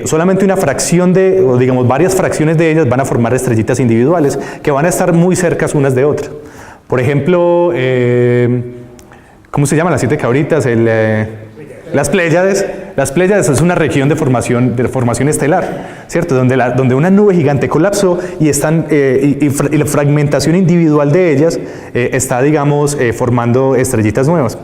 solamente una fracción o digamos varias fracciones de ellas van a formar estrellitas individuales que van a estar muy cercas unas de otras. Por ejemplo, ¿cómo se llaman las 7 cabritas? Las Pléyades. Las Pléyades es una región de formación estelar, ¿cierto? Donde una nube gigante colapsó y la fragmentación individual de ellas está, digamos, formando estrellitas nuevas.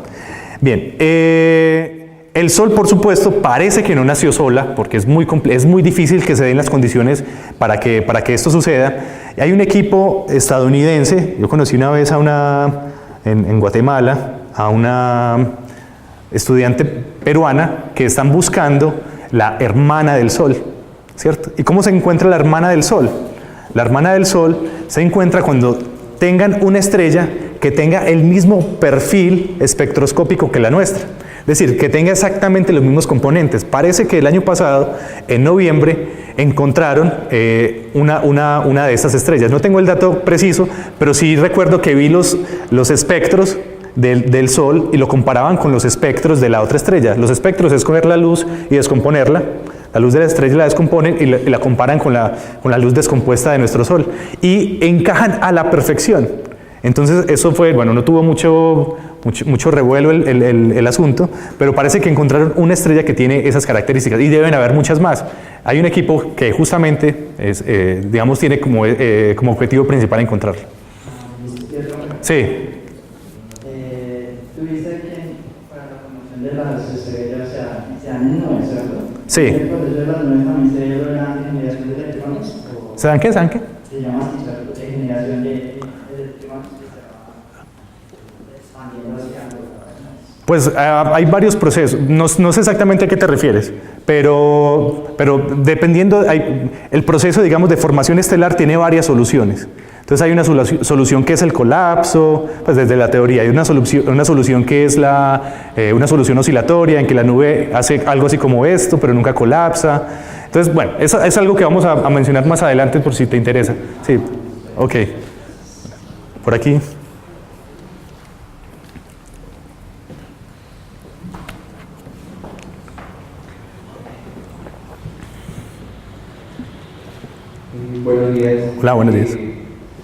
Bien, el Sol, por supuesto, parece que no nació sola, porque es muy difícil que se den las condiciones para que esto suceda. Hay un equipo estadounidense, yo conocí una vez en Guatemala, a una estudiante peruana que están buscando la hermana del Sol, ¿cierto? ¿Y cómo se encuentra la hermana del Sol? La hermana del Sol se encuentra cuando tengan una estrella que tenga el mismo perfil espectroscópico que la nuestra. Es decir, que tenga exactamente los mismos componentes. Parece que el año pasado, en noviembre, encontraron una de estas estrellas. No tengo el dato preciso, pero sí recuerdo que vi los espectros del Sol y lo comparaban con los espectros de la otra estrella. Los espectros es coger la luz y descomponerla. La luz de la estrella la descomponen y la comparan con la luz descompuesta de nuestro Sol. Y encajan a la perfección. Entonces eso fue, bueno, no tuvo mucho revuelo el asunto, pero parece que encontraron una estrella que tiene esas características y deben haber muchas más. Hay un equipo que justamente, digamos, tiene como objetivo principal encontrarla. Sí. Tú dices que para la formación de las estrellas se dan nubes, ¿cierto? Sí. ¿El proceso de las nubes también se llama la generación de electrones? ¿Se dan qué? ¿Saben qué? Se llama así, ¿cierto? De generación de electrones que se va expandiendo hacia Pues hay varios procesos, no sé exactamente a qué te refieres, pero dependiendo, el proceso, digamos, de formación estelar tiene varias soluciones. Entonces hay una solución que es el colapso, pues desde la teoría, hay una solución que es una solución oscilatoria en que la nube hace algo así como esto, pero nunca colapsa. Entonces, bueno, es algo que vamos a mencionar más adelante por si te interesa. Sí, ok. Por aquí. Buenos días. Hola, buenos días.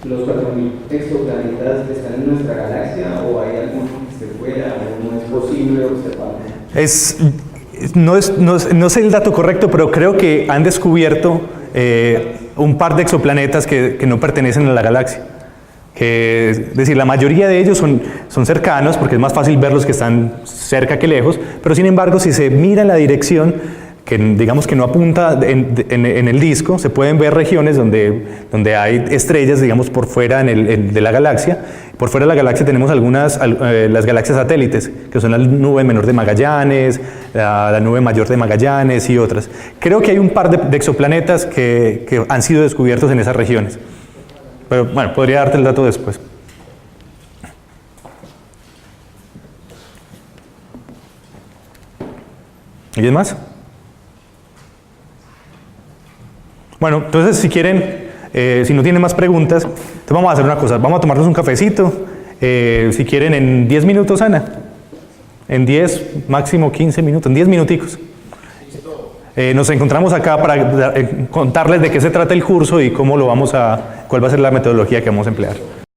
¿Los 4.000 exoplanetas están en nuestra galaxia o hay alguno que esté fuera o no es posible observarlo? No sé el dato correcto, pero creo que han descubierto un par de exoplanetas que no pertenecen a la galaxia. Es decir, la mayoría de ellos son cercanos porque es más fácil verlos que están cerca que lejos, pero sin embargo, si se mira en la dirección que digamos que no apunta en el disco, se pueden ver regiones donde hay estrellas, digamos, por fuera de la galaxia. Por fuera de la galaxia tenemos las galaxias satélites, que son la nube menor de Magallanes, la nube mayor de Magallanes y otras. Creo que hay un par de exoplanetas que han sido descubiertos en esas regiones. Pero bueno, podría darte el dato después. ¿Alguien más? Bueno, entonces si quieren, si no tienen más preguntas, entonces vamos a hacer una cosa, vamos a tomarnos un cafecito, si quieren en 10 minutos, Ana, en 10, máximo 15 minutos, en 10 minuticos. Nos encontramos acá para contarles de qué se trata el curso y cuál va a ser la metodología que vamos a emplear.